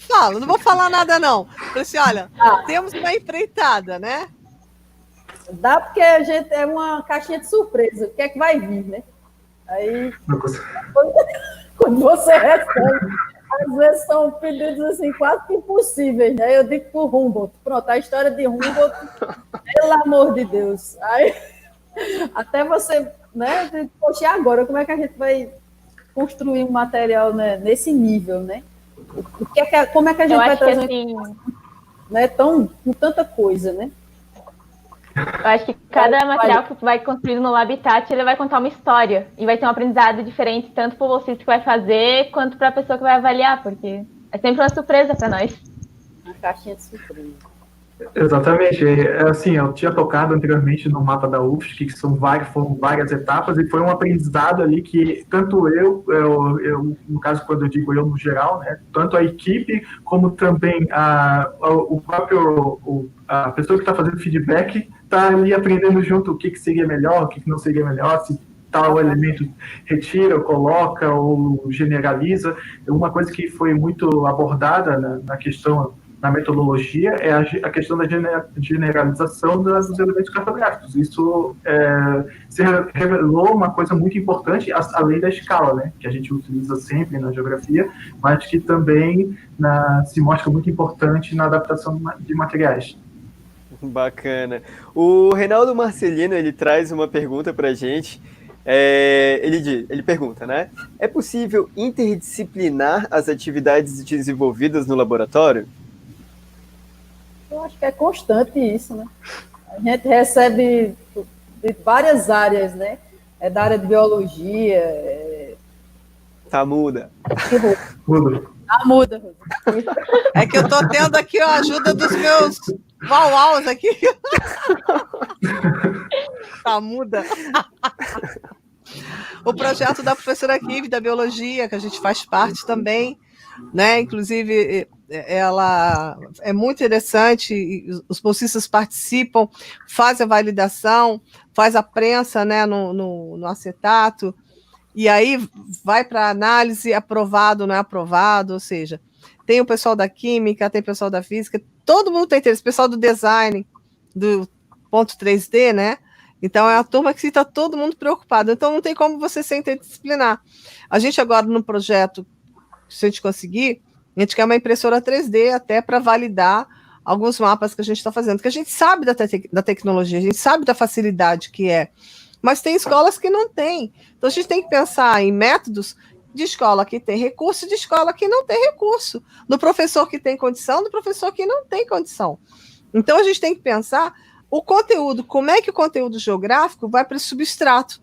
Fala, não vou falar nada não. Falei assim, olha, temos uma empreitada, né? Dá porque a gente é uma caixinha de surpresa. O que é que vai vir, né? Aí, quando você recebe, às vezes são pedidos assim, quase que impossíveis, né? Eu digo pro Humboldt, pronto, a história de Humboldt, pelo amor de Deus. Aí, até você, né? Poxa, e agora, como é que a gente vai construir um material, né, nesse nível, né? Como é que a gente vai trazer assim, né, com tanta coisa, né? Eu acho que cada material que vai construído no Labitat, ele vai contar uma história e vai ter um aprendizado diferente, tanto para o bolsista que vai fazer, quanto para a pessoa que vai avaliar, porque é sempre uma surpresa para nós. Uma caixinha de surpresa. Exatamente. Assim, eu tinha tocado anteriormente no mapa da UFSC, que foram várias etapas, e foi um aprendizado ali que tanto eu, no caso, quando eu digo eu no geral, né, tanto a equipe, como também a pessoa que está fazendo feedback está ali aprendendo junto o que seria melhor, o que não seria melhor, se tal elemento retira, ou coloca, ou generaliza. Uma coisa que foi muito abordada na questão, na metodologia, é a questão da generalização dos elementos cartográficos. Isso se revelou uma coisa muito importante, além da escala, né, que a gente utiliza sempre na geografia, mas que também se mostra muito importante na adaptação de materiais. Bacana. O Reinaldo Marcelino, ele traz uma pergunta para a gente. Ele pergunta, né? É possível interdisciplinar as atividades desenvolvidas no laboratório? Eu acho que é constante isso, né? A gente recebe de várias áreas, né? Da área de biologia. Tá muda. Muda. Muda. É que eu tô tendo aqui a ajuda dos meus uau-uaus aqui. Tá muda. O projeto da professora Kive, da biologia, que a gente faz parte também, né? Inclusive, ela é muito interessante, os bolsistas participam, fazem a validação, faz a prensa, né, no acetato, e aí vai para análise, aprovado, não é aprovado, ou seja, tem o pessoal da química, tem o pessoal da física, todo mundo tem interesse, o pessoal do design, do ponto 3D, né? Então, é a turma que está todo mundo preocupado. Então, não tem como você ser interdisciplinar. A gente agora, no projeto, se a gente conseguir, a gente quer uma impressora 3D até para validar alguns mapas que a gente está fazendo, porque a gente sabe da tecnologia, a gente sabe da facilidade que é, mas tem escolas que não têm. Então, a gente tem que pensar em métodos de escola que tem recurso, de escola que não tem recurso, do professor que tem condição, do professor que não tem condição. Então, a gente tem que pensar o conteúdo, como é que o conteúdo geográfico vai para o substrato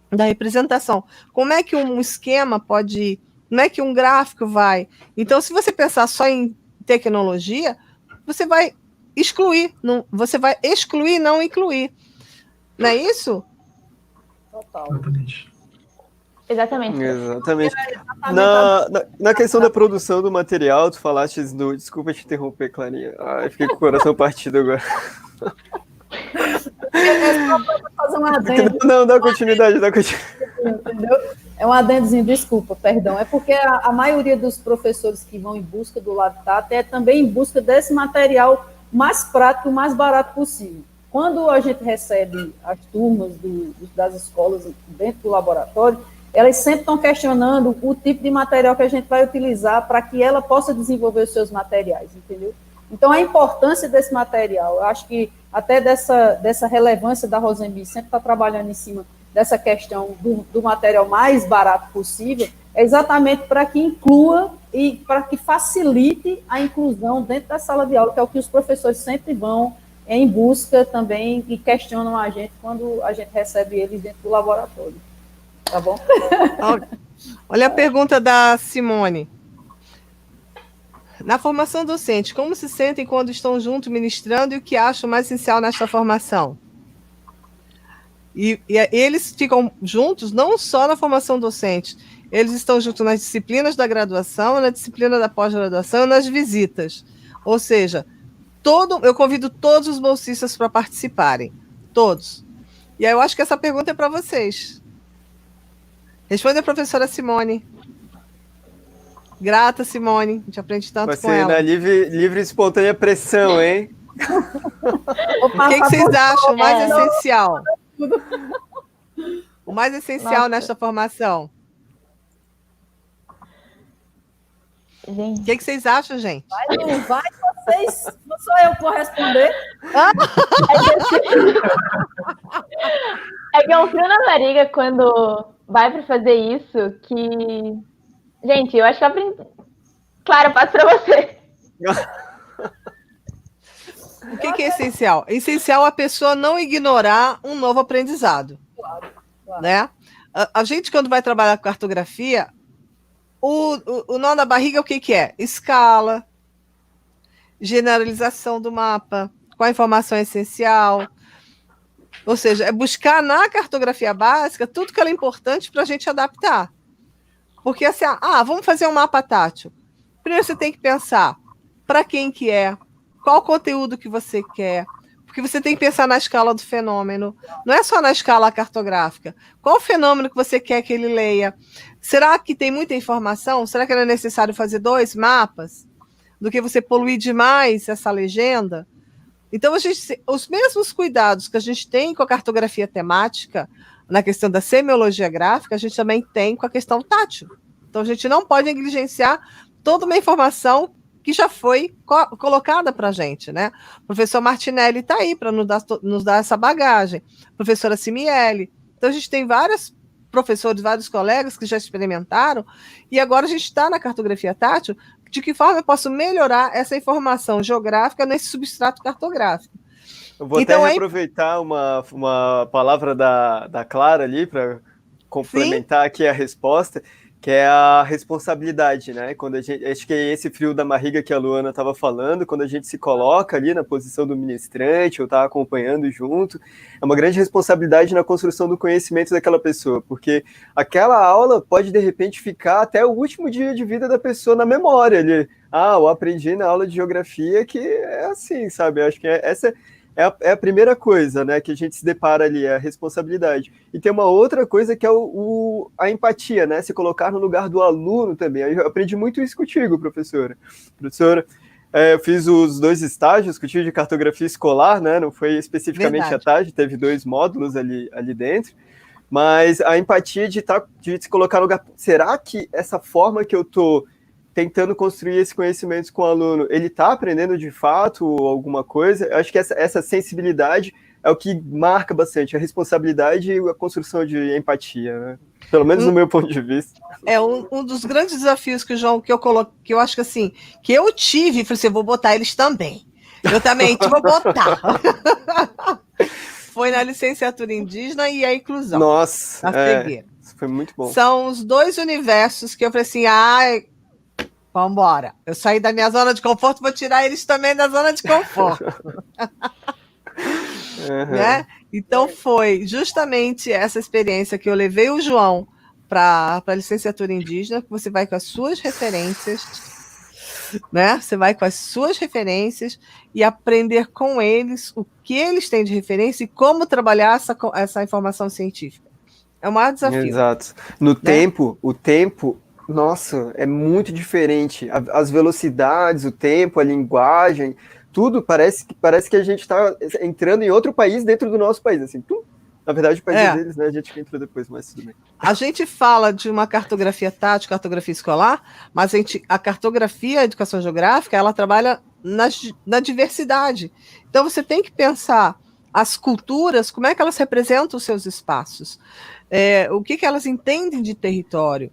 da representação, como é que um esquema pode ir, como é que um gráfico vai. Então, se você pensar só em tecnologia, você vai excluir, você vai excluir, não incluir. Não é isso? Total. Exatamente. Na questão da produção do material, tu falaste desculpa te interromper, Clarinha. Ai, fiquei com o coração partido agora. Só para fazer um adendo. Não, dá continuidade. Entendeu? É um adendozinho, desculpa, perdão. É porque a maioria dos professores que vão em busca do Habitat é também em busca desse material mais prático, mais barato possível. Quando a gente recebe as turmas das escolas dentro do laboratório, elas sempre estão questionando o tipo de material que a gente vai utilizar para que ela possa desenvolver os seus materiais, entendeu? Então, a importância desse material, eu acho que até dessa relevância da Rosemby sempre está trabalhando em cima dessa questão do material mais barato possível, é exatamente para que inclua e para que facilite a inclusão dentro da sala de aula, que é o que os professores sempre vão em busca também e questionam a gente quando a gente recebe eles dentro do laboratório. Tá bom? Olha a pergunta da Simone. Na formação docente, como se sentem quando estão juntos ministrando e o que acham mais essencial nesta formação? E eles ficam juntos não só na formação docente, eles estão juntos nas disciplinas da graduação, na disciplina da pós-graduação e nas visitas. Ou seja, eu convido todos os bolsistas para participarem, todos. E aí eu acho que essa pergunta é para vocês. Responde a professora Simone. Grata, Simone. A gente aprende tanto com ela. Você na livre e espontânea pressão, hein? O que vocês acham mais essencial? O mais essencial nesta formação? O que vocês acham, gente? Vai, vocês. Não sou eu que vou responder. É que é um frio na barriga quando vai para fazer isso que... Gente, eu acho que eu aprendi... Claro, eu passo para você. O que é essencial? É essencial a pessoa não ignorar um novo aprendizado. Claro. Né? A gente, quando vai trabalhar com cartografia, o nó na barriga, o que é? Escala, generalização do mapa, qual a informação essencial. Ou seja, é buscar na cartografia básica tudo que é importante para a gente adaptar. Porque assim, vamos fazer um mapa tátil. Primeiro você tem que pensar para quem que é, qual o conteúdo que você quer. Porque você tem que pensar na escala do fenômeno, não é só na escala cartográfica. Qual o fenômeno que você quer que ele leia? Será que tem muita informação? Será que era necessário fazer 2 mapas? Do que você poluir demais essa legenda? Então, os mesmos cuidados que a gente tem com a cartografia temática, na questão da semiologia gráfica, a gente também tem com a questão tátil. Então, a gente não pode negligenciar toda uma informação que já foi colocada para a gente, né? O professor Martinelli está aí para nos dar essa bagagem. Professora Simielli. Então, a gente tem vários professores, vários colegas que já experimentaram, e agora a gente está na cartografia tátil. De que forma eu posso melhorar essa informação geográfica nesse substrato cartográfico? Eu vou até aproveitar uma palavra da Clara ali para complementar aqui a resposta, que é a responsabilidade, né? Quando acho que é esse frio da barriga que a Luana estava falando, quando a gente se coloca ali na posição do ministrante, ou está acompanhando junto, é uma grande responsabilidade na construção do conhecimento daquela pessoa, porque aquela aula pode, de repente, ficar até o último dia de vida da pessoa na memória ali. Eu aprendi na aula de geografia que é assim, sabe? Eu acho que essa é a primeira coisa, né, que a gente se depara ali, é a responsabilidade. E tem uma outra coisa que é a empatia, né, se colocar no lugar do aluno também. Eu aprendi muito isso contigo, professora. Professora, eu fiz os 2 estágios contigo de cartografia escolar, né, não foi especificamente à tarde, teve 2 módulos ali dentro, mas a empatia de se colocar no lugar. Será que essa forma que eu estou tentando construir esse conhecimento com o aluno, ele está aprendendo de fato alguma coisa? Eu acho que essa sensibilidade é o que marca bastante a responsabilidade e a construção de empatia, né? Pelo menos no meu ponto de vista. É um dos grandes desafios que eu coloquei, que eu acho que assim, que eu tive, falei assim, eu vou botar eles também. Eu também vou botar. Foi na licenciatura indígena e a inclusão. Nossa, cegueira. Foi muito bom. São os 2 universos que eu falei assim, vamos embora. Eu saí da minha zona de conforto, vou tirar eles também da zona de conforto. Né? Então, foi justamente essa experiência que eu levei o João para a licenciatura indígena, que você vai com as suas referências, né? Você vai com as suas referências e aprender com eles o que eles têm de referência e como trabalhar essa informação científica. É o maior desafio. Exato. No tempo, o tempo... Nossa, é muito diferente. As velocidades, o tempo, a linguagem, tudo parece que a gente está entrando em outro país dentro do nosso país. Assim, na verdade, o país deles, né? A gente que entrou depois, mas tudo bem. A gente fala de uma cartografia tática, cartografia escolar, mas a cartografia, a educação geográfica, ela trabalha na diversidade. Então, você tem que pensar as culturas, como é que elas representam os seus espaços, o que elas entendem de território.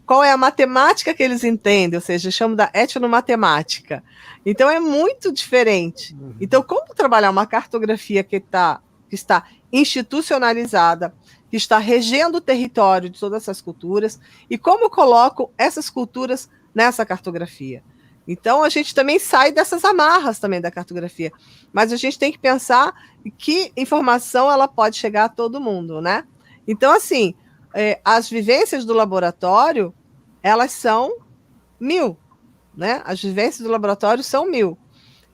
Qual é a matemática que eles entendem, ou seja, eu chamo da etnomatemática. Então, é muito diferente. Então, como trabalhar uma cartografia que está institucionalizada, que está regendo o território de todas essas culturas, e como eu coloco essas culturas nessa cartografia? Então, a gente também sai dessas amarras também da cartografia, mas a gente tem que pensar que informação ela pode chegar a todo mundo, né? Então, assim, as vivências do laboratório, elas são 1000, né? As vivências do laboratório são 1000.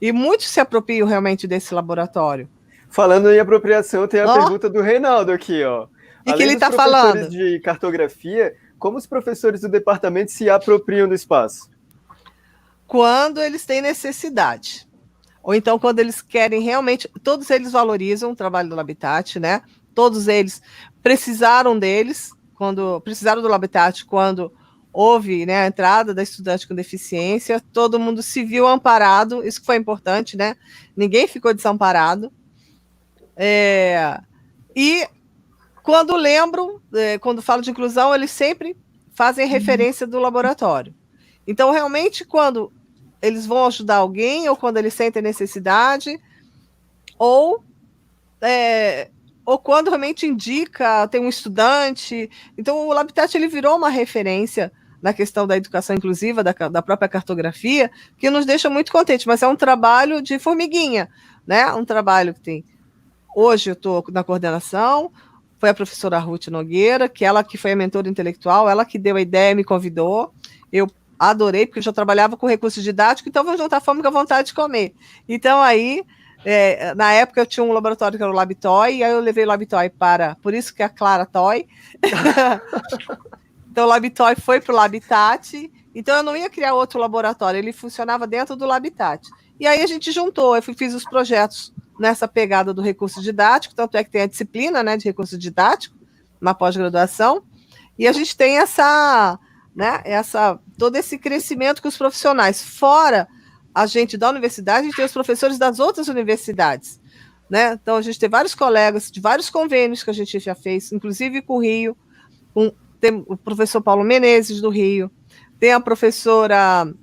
E muitos se apropriam realmente desse laboratório. Falando em apropriação, tem a pergunta do Reinaldo aqui, ó. E que ele está falando? Professores de cartografia, como os professores do departamento se apropriam do espaço? Quando eles têm necessidade. Ou então, quando eles querem realmente... Todos eles valorizam o trabalho do Labitat, né? Todos eles precisaram do Labitat quando houve, né, a entrada da estudante com deficiência, todo mundo se viu amparado, isso que foi importante, né? Ninguém ficou desamparado. E quando lembram, quando falo de inclusão, eles sempre fazem referência do laboratório. Então, realmente, quando eles vão ajudar alguém, ou quando eles sentem necessidade, ou quando realmente indica, tem um estudante. Então, o Labitat ele virou uma referência na questão da educação inclusiva, da própria cartografia, que nos deixa muito contentes, mas é um trabalho de formiguinha, né? Um trabalho que tem... Hoje eu estou na coordenação, foi a professora Ruth Nogueira, que foi a mentora intelectual, ela que deu a ideia, me convidou, eu adorei, porque eu já trabalhava com recurso didático, então vou juntar fome com a vontade de comer. Então, aí, Na época eu tinha um laboratório que era o LabToy, e aí eu levei o LabToy por isso que é a Clara Toy. Então o LabToy foi para o Labitat, então eu não ia criar outro laboratório, ele funcionava dentro do Labitat. E aí a gente juntou, eu fiz os projetos nessa pegada do recurso didático, tanto é que tem a disciplina, né, de recurso didático na pós-graduação, e a gente tem todo esse crescimento com os profissionais. Fora a gente da universidade, a gente tem os professores das outras universidades, né? Então a gente tem vários colegas de vários convênios que a gente já fez, inclusive com o Rio, tem o professor Paulo Menezes do Rio, tem a professora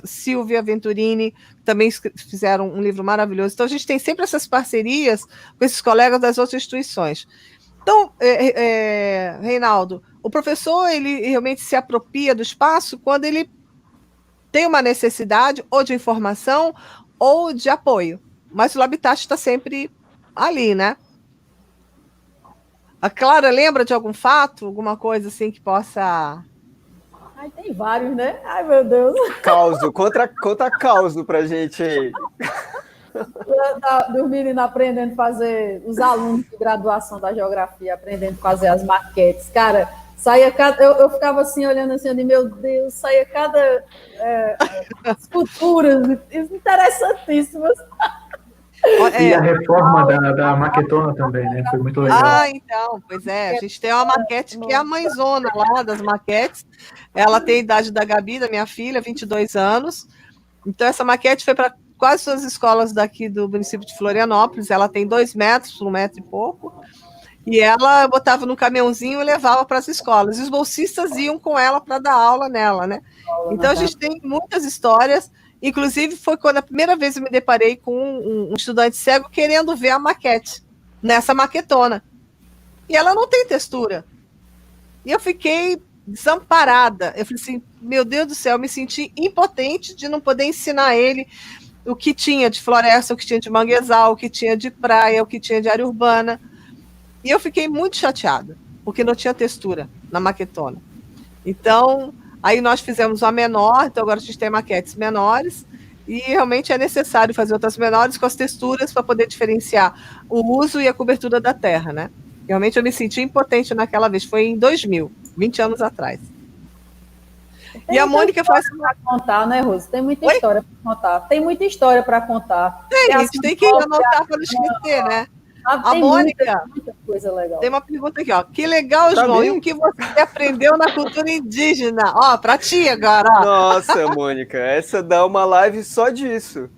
Silvia Venturini, que também fizeram um livro maravilhoso. Então, a gente tem sempre essas parcerias com esses colegas das outras instituições. Então, Reinaldo, o professor ele realmente se apropria do espaço quando ele tem uma necessidade ou de informação ou de apoio. Mas o Labitat está sempre ali, né? A Clara lembra de algum fato, alguma coisa assim que possa... Ai, tem vários, né? Ai, meu Deus. Causo, conta causo pra gente aí. Dormindo e aprendendo a fazer, os alunos de graduação da geografia aprendendo a fazer as maquetes. Cara, saía cada... Eu ficava assim, olhando assim, meu Deus, saía cada esculturas interessantíssimas. E a reforma da maquetona também, né? Foi muito legal. Então, pois é. A gente tem uma maquete que é a mãezona lá das maquetes. Ela tem a idade da Gabi, da minha filha, 22 anos. Então, essa maquete foi para quase todas as escolas daqui do município de Florianópolis. Ela tem 2 metros, 1 metro e pouco. E ela botava no caminhãozinho e levava para as escolas. E os bolsistas iam com ela para dar aula nela, né? Então, a gente tem muitas histórias. Inclusive, foi quando a primeira vez eu me deparei com um estudante cego querendo ver a maquete, nessa maquetona. E ela não tem textura. E eu fiquei desamparada. Eu falei assim, meu Deus do céu, eu me senti impotente de não poder ensinar ele o que tinha de floresta, o que tinha de manguezal, o que tinha de praia, o que tinha de área urbana. E eu fiquei muito chateada, porque não tinha textura na maquetona. Então... Aí nós fizemos uma menor, então agora a gente tem maquetes menores, e realmente é necessário fazer outras menores com as texturas para poder diferenciar o uso e a cobertura da terra, né? Realmente eu me senti impotente naquela vez, foi em 2000, 20 anos atrás. E a Mônica faz... para contar, né, Rose? Tem muita história para contar. Tem muita história para contar. A gente tem que anotar para não esquecer, né? A Mônica, muita coisa legal. Tem uma pergunta aqui, ó. Que legal, Tá João. bem? E o que você aprendeu na cultura indígena? Ó, pra ti agora. Ó. Nossa, Mônica, essa dá uma live só disso.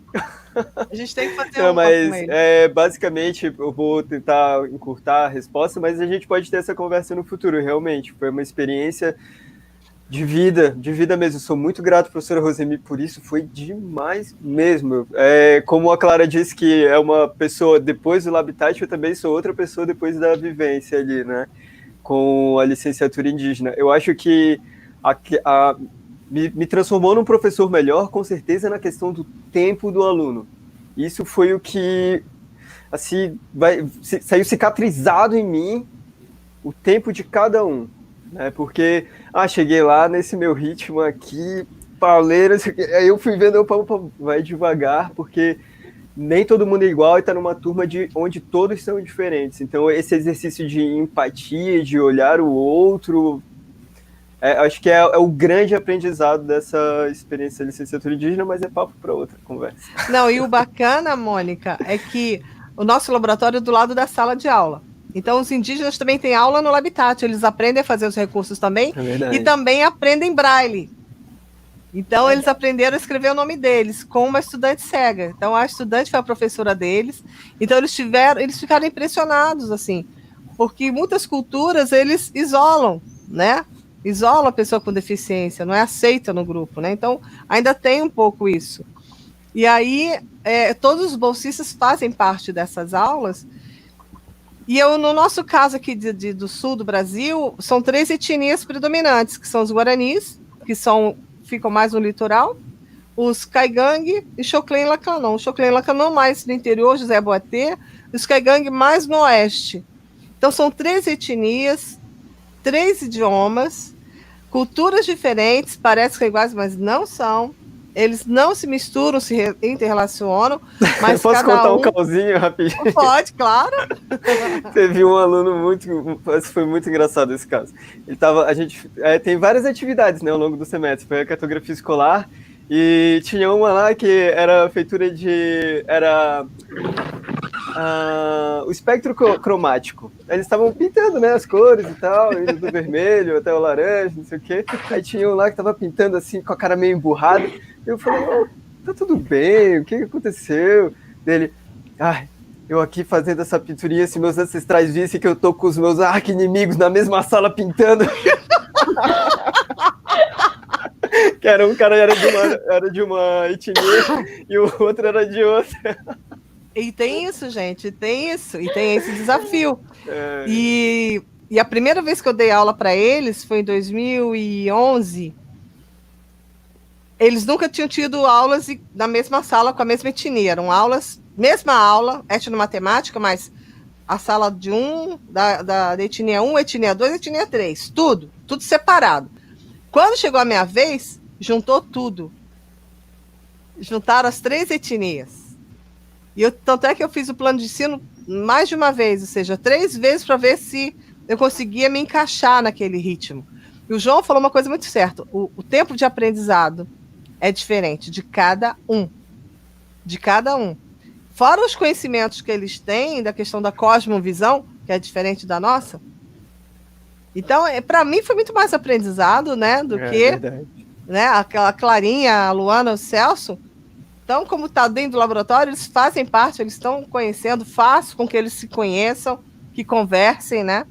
A gente tem que fazer Não, uma mas com ele. basicamente eu vou tentar encurtar a resposta, mas a gente pode ter essa conversa no futuro, realmente. Foi uma experiência de vida mesmo. Eu sou muito grato, professora Rosemi, por isso, foi demais mesmo. Como a Clara disse que é uma pessoa depois do Labitat, eu também sou outra pessoa depois da vivência ali, né, com a licenciatura indígena. Eu acho que me transformou num professor melhor, com certeza, na questão do tempo do aluno. Isso foi o que, assim, saiu cicatrizado em mim, o tempo de cada um. Porque cheguei lá nesse meu ritmo aqui, pauleira, aí eu fui vendo, vai devagar, porque nem todo mundo é igual e está numa turma onde todos são diferentes. Então, esse exercício de empatia, de olhar o outro, acho que é o grande aprendizado dessa experiência de licenciatura indígena, mas é papo para outra conversa. Não, e o bacana, Mônica, é que o nosso laboratório é do lado da sala de aula. Então, os indígenas também têm aula no Labitat, eles aprendem a fazer os recursos também, e também aprendem braille. Então, eles aprenderam a escrever o nome deles, com uma estudante cega. Então, a estudante foi a professora deles, então eles ficaram impressionados, assim, porque muitas culturas, eles isolam, né? Isolam a pessoa com deficiência, não é aceita no grupo, né? Então, ainda tem um pouco isso. E aí, todos os bolsistas fazem parte dessas aulas. E no nosso caso aqui do sul do Brasil, são 3 etnias predominantes, que são os guaranis, que ficam mais no litoral, os caigangue e Xoclen Lacanon. O Xoclen Lacanon mais no interior, José Boatê, e os caigangue mais no oeste. Então, são 3 etnias, 3 idiomas, culturas diferentes, parece que é iguais, mas não são. eles não se misturam, se interrelacionam, mas Posso cada contar um... um calzinho rapidinho? Pode, claro. Teve um aluno foi muito engraçado esse caso. A gente tem várias atividades, né, ao longo do semestre. Foi a cartografia escolar e tinha uma lá que era feitura o espectro cromático. Eles estavam pintando, né, as cores e tal, indo do vermelho até o laranja, não sei o quê. Aí tinha um lá que estava pintando assim, com a cara meio emburrada. Eu falei, tá tudo bem, o que aconteceu? Dele, eu aqui fazendo essa pinturinha, se meus ancestrais vissem que eu tô com os meus arqui-inimigos na mesma sala pintando. Que era um cara era de uma etnia e o outro era de outra. E tem isso, gente, tem isso, e tem esse desafio. E a primeira vez que eu dei aula para eles foi em 2011. Eles nunca tinham tido aulas na mesma sala com a mesma etnia. Eram aulas, mesma aula, etnomatemática, mas a sala de da etnia 1, etnia 2, etnia 3. Tudo separado. Quando chegou a minha vez, juntou tudo. Juntaram as 3 etnias. Tanto é que eu fiz o plano de ensino mais de uma vez, ou seja, 3 vezes para ver se eu conseguia me encaixar naquele ritmo. E o João falou uma coisa muito certa. O tempo de aprendizado é diferente de cada um. De cada um. Fora os conhecimentos que eles têm da questão da cosmovisão, que é diferente da nossa. Então, para mim, foi muito mais aprendizado, né, do que né, aquela Clarinha, a Luana, o Celso. Então, como está dentro do laboratório, eles fazem parte, eles estão conhecendo, faço com que eles se conheçam, que conversem, né?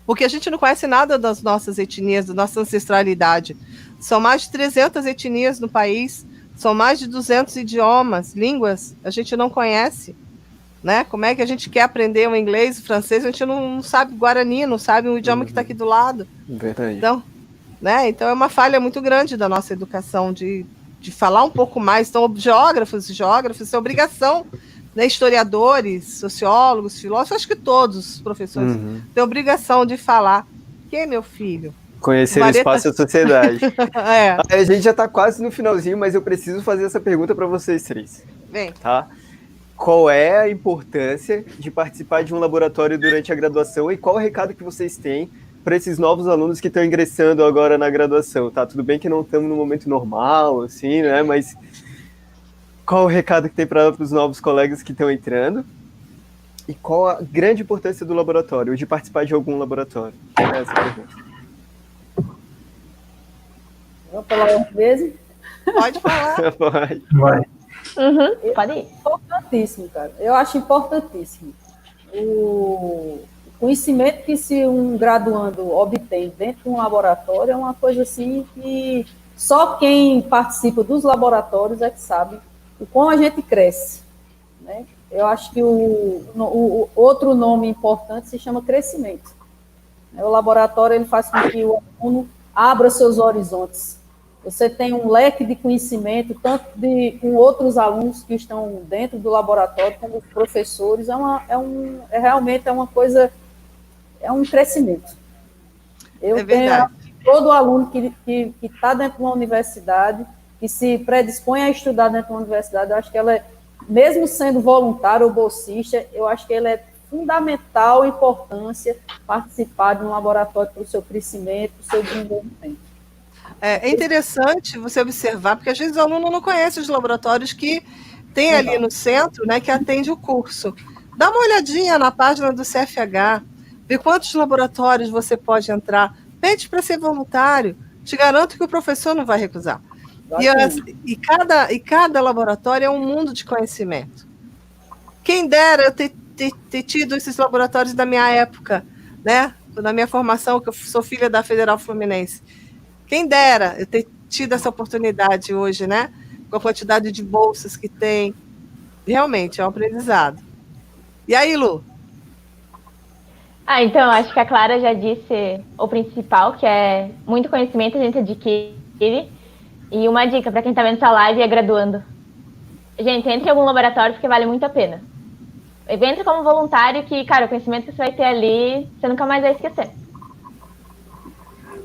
Porque a gente não conhece nada das nossas etnias, da nossa ancestralidade. São mais de 300 etnias no país, são mais de 200 idiomas, línguas, a gente não conhece, né? Como é que a gente quer aprender o inglês, o francês, a gente não sabe Guarani, não sabe um idioma que está aqui do lado. Verdade. Então, né? Então é uma falha muito grande da nossa educação de falar um pouco mais. Então, geógrafos, têm obrigação, né? Historiadores, sociólogos, filósofos, acho que todos os professores têm obrigação de falar. Quem, meu filho? Conhecer o espaço e a sociedade. É. A gente já está quase no finalzinho, mas eu preciso fazer essa pergunta para vocês 3. Bem. Tá? Qual é a importância de participar de um laboratório durante a graduação e qual o recado que vocês têm para esses novos alunos que estão ingressando agora na graduação? Tá? Tudo bem que não estamos no momento normal, assim, né? Mas qual o recado que tem para os novos colegas que estão entrando? E qual a grande importância do laboratório, ou de participar de algum laboratório? É essa a pergunta. Vou falar uma vez? Pode falar. Vai. Pode ir. Importantíssimo, cara. Eu acho importantíssimo. O conhecimento que se um graduando obtém dentro de um laboratório é uma coisa assim que só quem participa dos laboratórios é que sabe o quão a gente cresce, né? Eu acho que o outro nome importante se chama crescimento. O laboratório ele faz com que o aluno abra seus horizontes. Você tem um leque de conhecimento, tanto com outros alunos que estão dentro do laboratório, como os professores, realmente é uma coisa, é um crescimento. Eu tenho todo aluno que está dentro de uma universidade, que se predispõe a estudar dentro de uma universidade, eu acho que ela, mesmo sendo voluntário ou bolsista, eu acho que ela é fundamental importância participar de um laboratório para o seu crescimento, para o seu desenvolvimento. É interessante você observar, porque às vezes o aluno não conhece os laboratórios que tem ali no centro, né, que atende o curso. Dá uma olhadinha na página do CFH, vê quantos laboratórios você pode entrar, pede para ser voluntário, te garanto que o professor não vai recusar. E cada laboratório é um mundo de conhecimento. Quem dera eu ter tido esses laboratórios da minha época, né, na minha formação, que eu sou filha da Federal Fluminense. Quem dera eu ter tido essa oportunidade hoje, né? Com a quantidade de bolsas que tem. Realmente, é um aprendizado. E aí, Lu? Então, acho que a Clara já disse o principal, que é muito conhecimento a gente adquire. E uma dica para quem está vendo essa live e é graduando. Gente, entre em algum laboratório porque vale muito a pena. Entre como voluntário que, cara, o conhecimento que você vai ter ali, você nunca mais vai esquecer.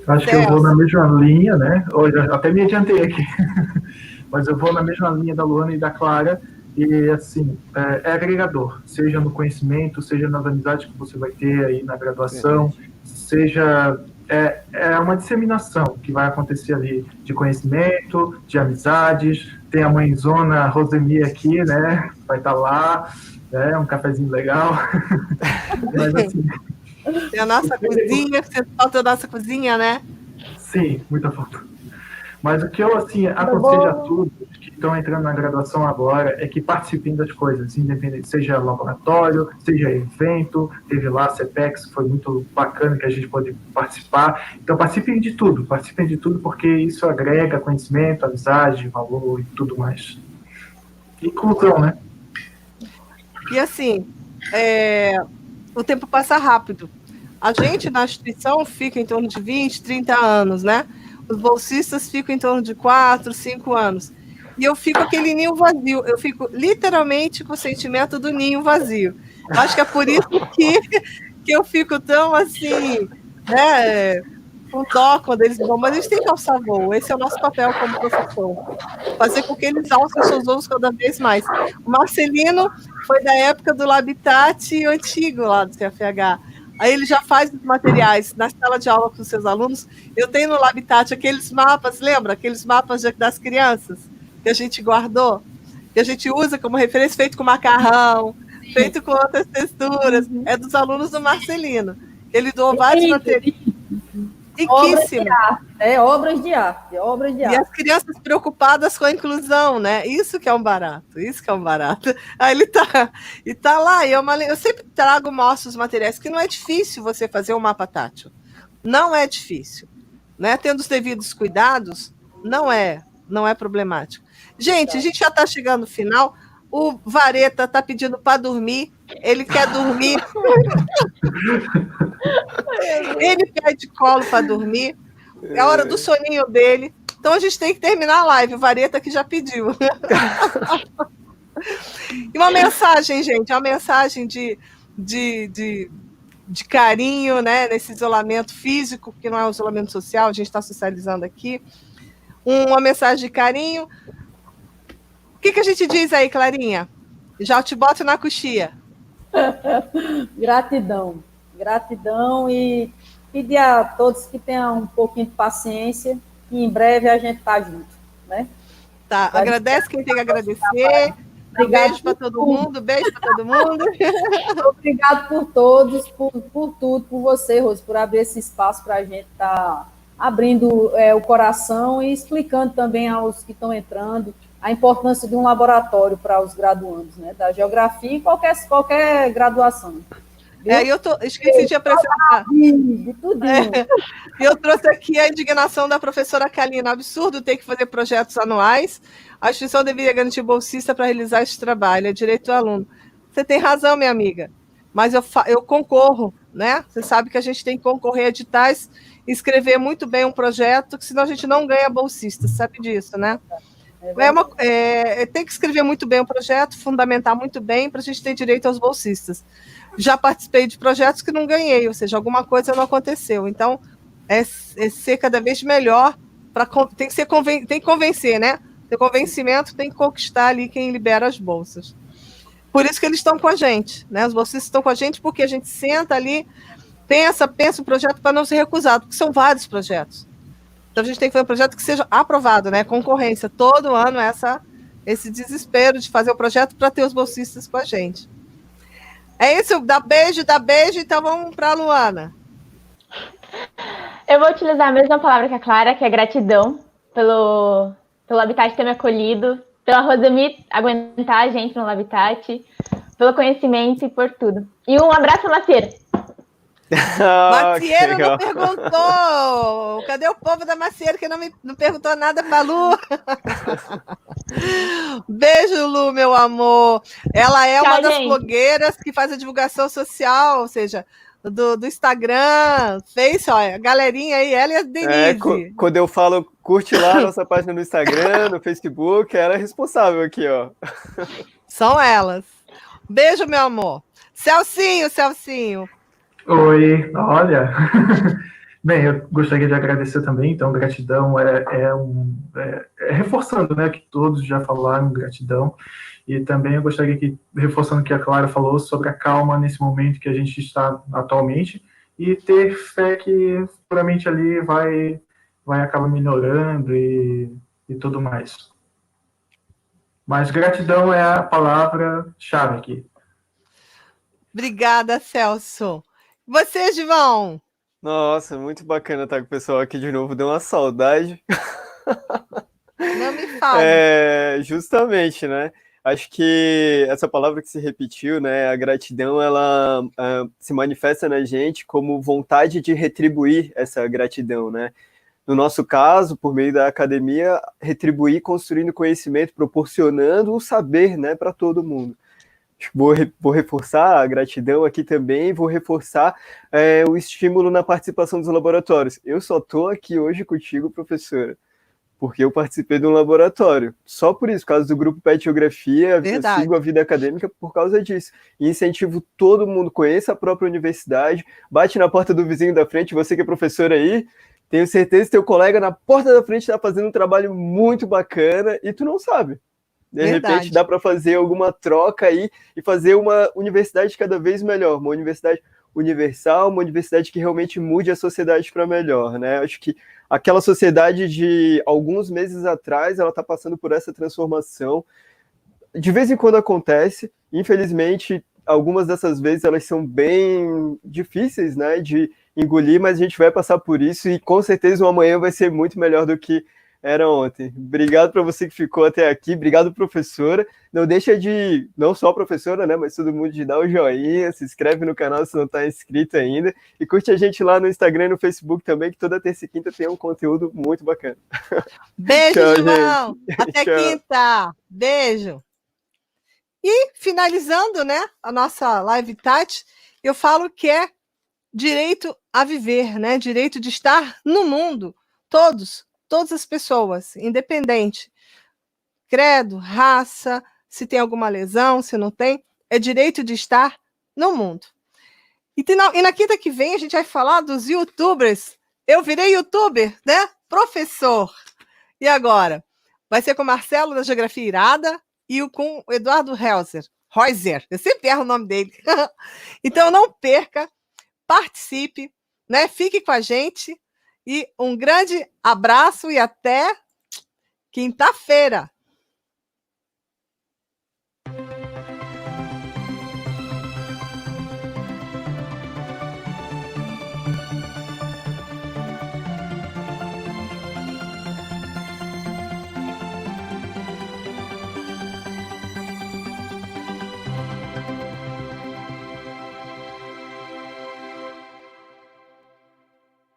Acho que eu vou na mesma linha, né? Olha, até me adiantei aqui. Mas eu vou na mesma linha da Luana e da Clara. E, assim, é agregador. Seja no conhecimento, seja nas amizades que você vai ter aí na graduação, seja... É uma disseminação que vai acontecer ali de conhecimento, de amizades. Tem a mãezona Rosemi aqui, né? Vai estar lá, né? Um cafezinho legal. Mas, assim, tem a nossa cozinha, que você falta da nossa cozinha, né? Sim, muita falta. Mas o que eu, assim, aconselho a todos que estão entrando na graduação agora é que participem das coisas, independente, seja laboratório, seja evento, teve lá a CPEX, foi muito bacana que a gente pôde participar. Então, participem de tudo, porque isso agrega conhecimento, amizade, valor e tudo mais. Inclusão, né? E, assim, o tempo passa rápido. A gente, na instituição, fica em torno de 20, 30 anos, né? Os bolsistas ficam em torno de 4, 5 anos. E eu fico aquele ninho vazio. Eu fico literalmente com o sentimento do ninho vazio. Acho que é por isso que eu fico tão assim, né, com dó quando eles vão. Mas a gente tem que alçar voo. Esse é o nosso papel como professor. Fazer com que eles alcem seus voos cada vez mais. O Marcelino foi da época do Labitat antigo lá do CFH. Aí ele já faz os materiais na sala de aula com os seus alunos. Eu tenho no Labitat aqueles mapas, lembra? Aqueles mapas das crianças que a gente guardou, que a gente usa como referência, feito com macarrão, feito com outras texturas. É dos alunos do Marcelino. Ele doou vários materiais. Riquíssimo. Obras de arte. E as crianças preocupadas com a inclusão, né? Isso que é um barato. Aí ele tá lá. Eu sempre mostro os materiais, que não é difícil você fazer um mapa tátil. Não é difícil. Né? Tendo os devidos cuidados, não é problemático. Gente, a gente já está chegando no final. O Vareta está pedindo para dormir. Ele quer dormir. Ele pede colo para dormir. É a hora do soninho dele. Então a gente tem que terminar a live. O Vareta que já pediu. E uma mensagem, gente. Uma mensagem de carinho, né? Nesse isolamento físico, que não é um isolamento social. A gente está socializando aqui. Uma mensagem de carinho. O que a gente diz aí, Clarinha? Já te boto na coxia. Gratidão e pedir a todos que tenham um pouquinho de paciência, que em breve a gente está junto, né? Tá, agradece quem tem que agradecer. Beijo para todo mundo, Obrigado por todos, por tudo, por você, Rose, por abrir esse espaço para a gente estar abrindo o coração e explicando também aos que estão entrando a importância de um laboratório para os graduandos, né, da geografia e qualquer graduação. Esqueci de apresentar. Eu trouxe aqui a indignação da professora Kalina. Absurdo ter que fazer projetos anuais. A instituição deveria garantir bolsista para realizar esse trabalho. É direito do aluno. Você tem razão, minha amiga. Mas eu concorro, né? Você sabe que a gente tem que concorrer a editais e escrever muito bem um projeto, que senão a gente não ganha bolsista. Você sabe disso, né? Tem que escrever muito bem o projeto, fundamentar muito bem para a gente ter direito aos bolsistas. Já participei de projetos que não ganhei, ou seja, alguma coisa não aconteceu. Então, é ser cada vez melhor, tem que convencer, né? Ter convencimento, tem que conquistar ali quem libera as bolsas. Por isso que eles estão com a gente, né? Os bolsistas estão com a gente porque a gente senta ali, pensa o projeto para não ser recusado, porque são vários projetos. Então, a gente tem que fazer um projeto que seja aprovado, né? Concorrência. Todo ano esse desespero de fazer o projeto para ter os bolsistas com a gente. É isso, dá beijo, então vamos para a Luana. Eu vou utilizar a mesma palavra que a Clara, que é gratidão pelo Habitat ter me acolhido, pela Rosemi aguentar a gente no Habitat, pelo conhecimento e por tudo. E um abraço, Macieira. Macieira não perguntou. Cadê o povo da Macieira que não perguntou nada para Lu? Beijo, Lu, meu amor. Ela é uma das blogueiras que faz a divulgação social, ou seja, do Instagram, Face, ó, a galerinha aí, ela e a Denise. Quando eu falo, curte lá a nossa página no Instagram, no Facebook, ela é responsável aqui, ó. São elas. Beijo, meu amor. Celcinho. Oi, olha, Bem, eu gostaria de agradecer também, então, gratidão reforçando, né, que todos já falaram, gratidão, e também eu gostaria que, reforçando o que a Clara falou sobre a calma nesse momento que a gente está atualmente, e ter fé que puramente ali vai acabar melhorando e tudo mais. Mas gratidão é a palavra-chave aqui. Obrigada, Celso. Você, Givão? Nossa, muito bacana estar com o pessoal aqui de novo, deu uma saudade. Não me fale. Justamente, né? Acho que essa palavra que se repetiu, né? A gratidão, ela se manifesta na gente como vontade de retribuir essa gratidão, né? No nosso caso, por meio da academia, retribuir construindo conhecimento, proporcionando o saber, né, para todo mundo. Vou reforçar a gratidão aqui também, vou reforçar o estímulo na participação dos laboratórios. Eu só estou aqui hoje contigo, professora, porque eu participei de um laboratório. Só por isso, por causa do grupo PET Geografia, Verdade. eu sigo a vida acadêmica por causa disso. E incentivo todo mundo, conheça a própria universidade, bate na porta do vizinho da frente, você que é professor aí, tenho certeza que teu colega na porta da frente está fazendo um trabalho muito bacana e tu não sabe. De repente dá para fazer alguma troca aí e fazer uma universidade cada vez melhor, uma universidade universal, uma universidade que realmente mude a sociedade para melhor, né? Acho que aquela sociedade de alguns meses atrás, ela está passando por essa transformação. De vez em quando acontece, infelizmente, algumas dessas vezes elas são bem difíceis, né, de engolir, mas a gente vai passar por isso e com certeza o amanhã vai ser muito melhor do que era ontem. Obrigado para você que ficou até aqui, obrigado, professora. Não deixa de, não só a professora, né, mas todo mundo de dar o joinha, se inscreve no canal se não está inscrito ainda e curte a gente lá no Instagram e no Facebook também, que toda terça e quinta tem um conteúdo muito bacana. Beijo, Tchau, Givão. gente. Até Tchau. quinta. Beijo. E finalizando, né, a nossa live Tati, eu falo que é direito a viver, né? Direito de estar no mundo, todas as pessoas, independente, credo, raça, se tem alguma lesão, se não tem, é direito de estar no mundo. E na quinta que vem a gente vai falar dos youtubers. Eu virei youtuber, né? Professor. E agora? Vai ser com o Marcelo da Geografia Irada e com o Eduardo Reuser. Eu sempre erro o nome dele. Então não perca, participe, né? Fique com a gente e um grande abraço e até quinta-feira.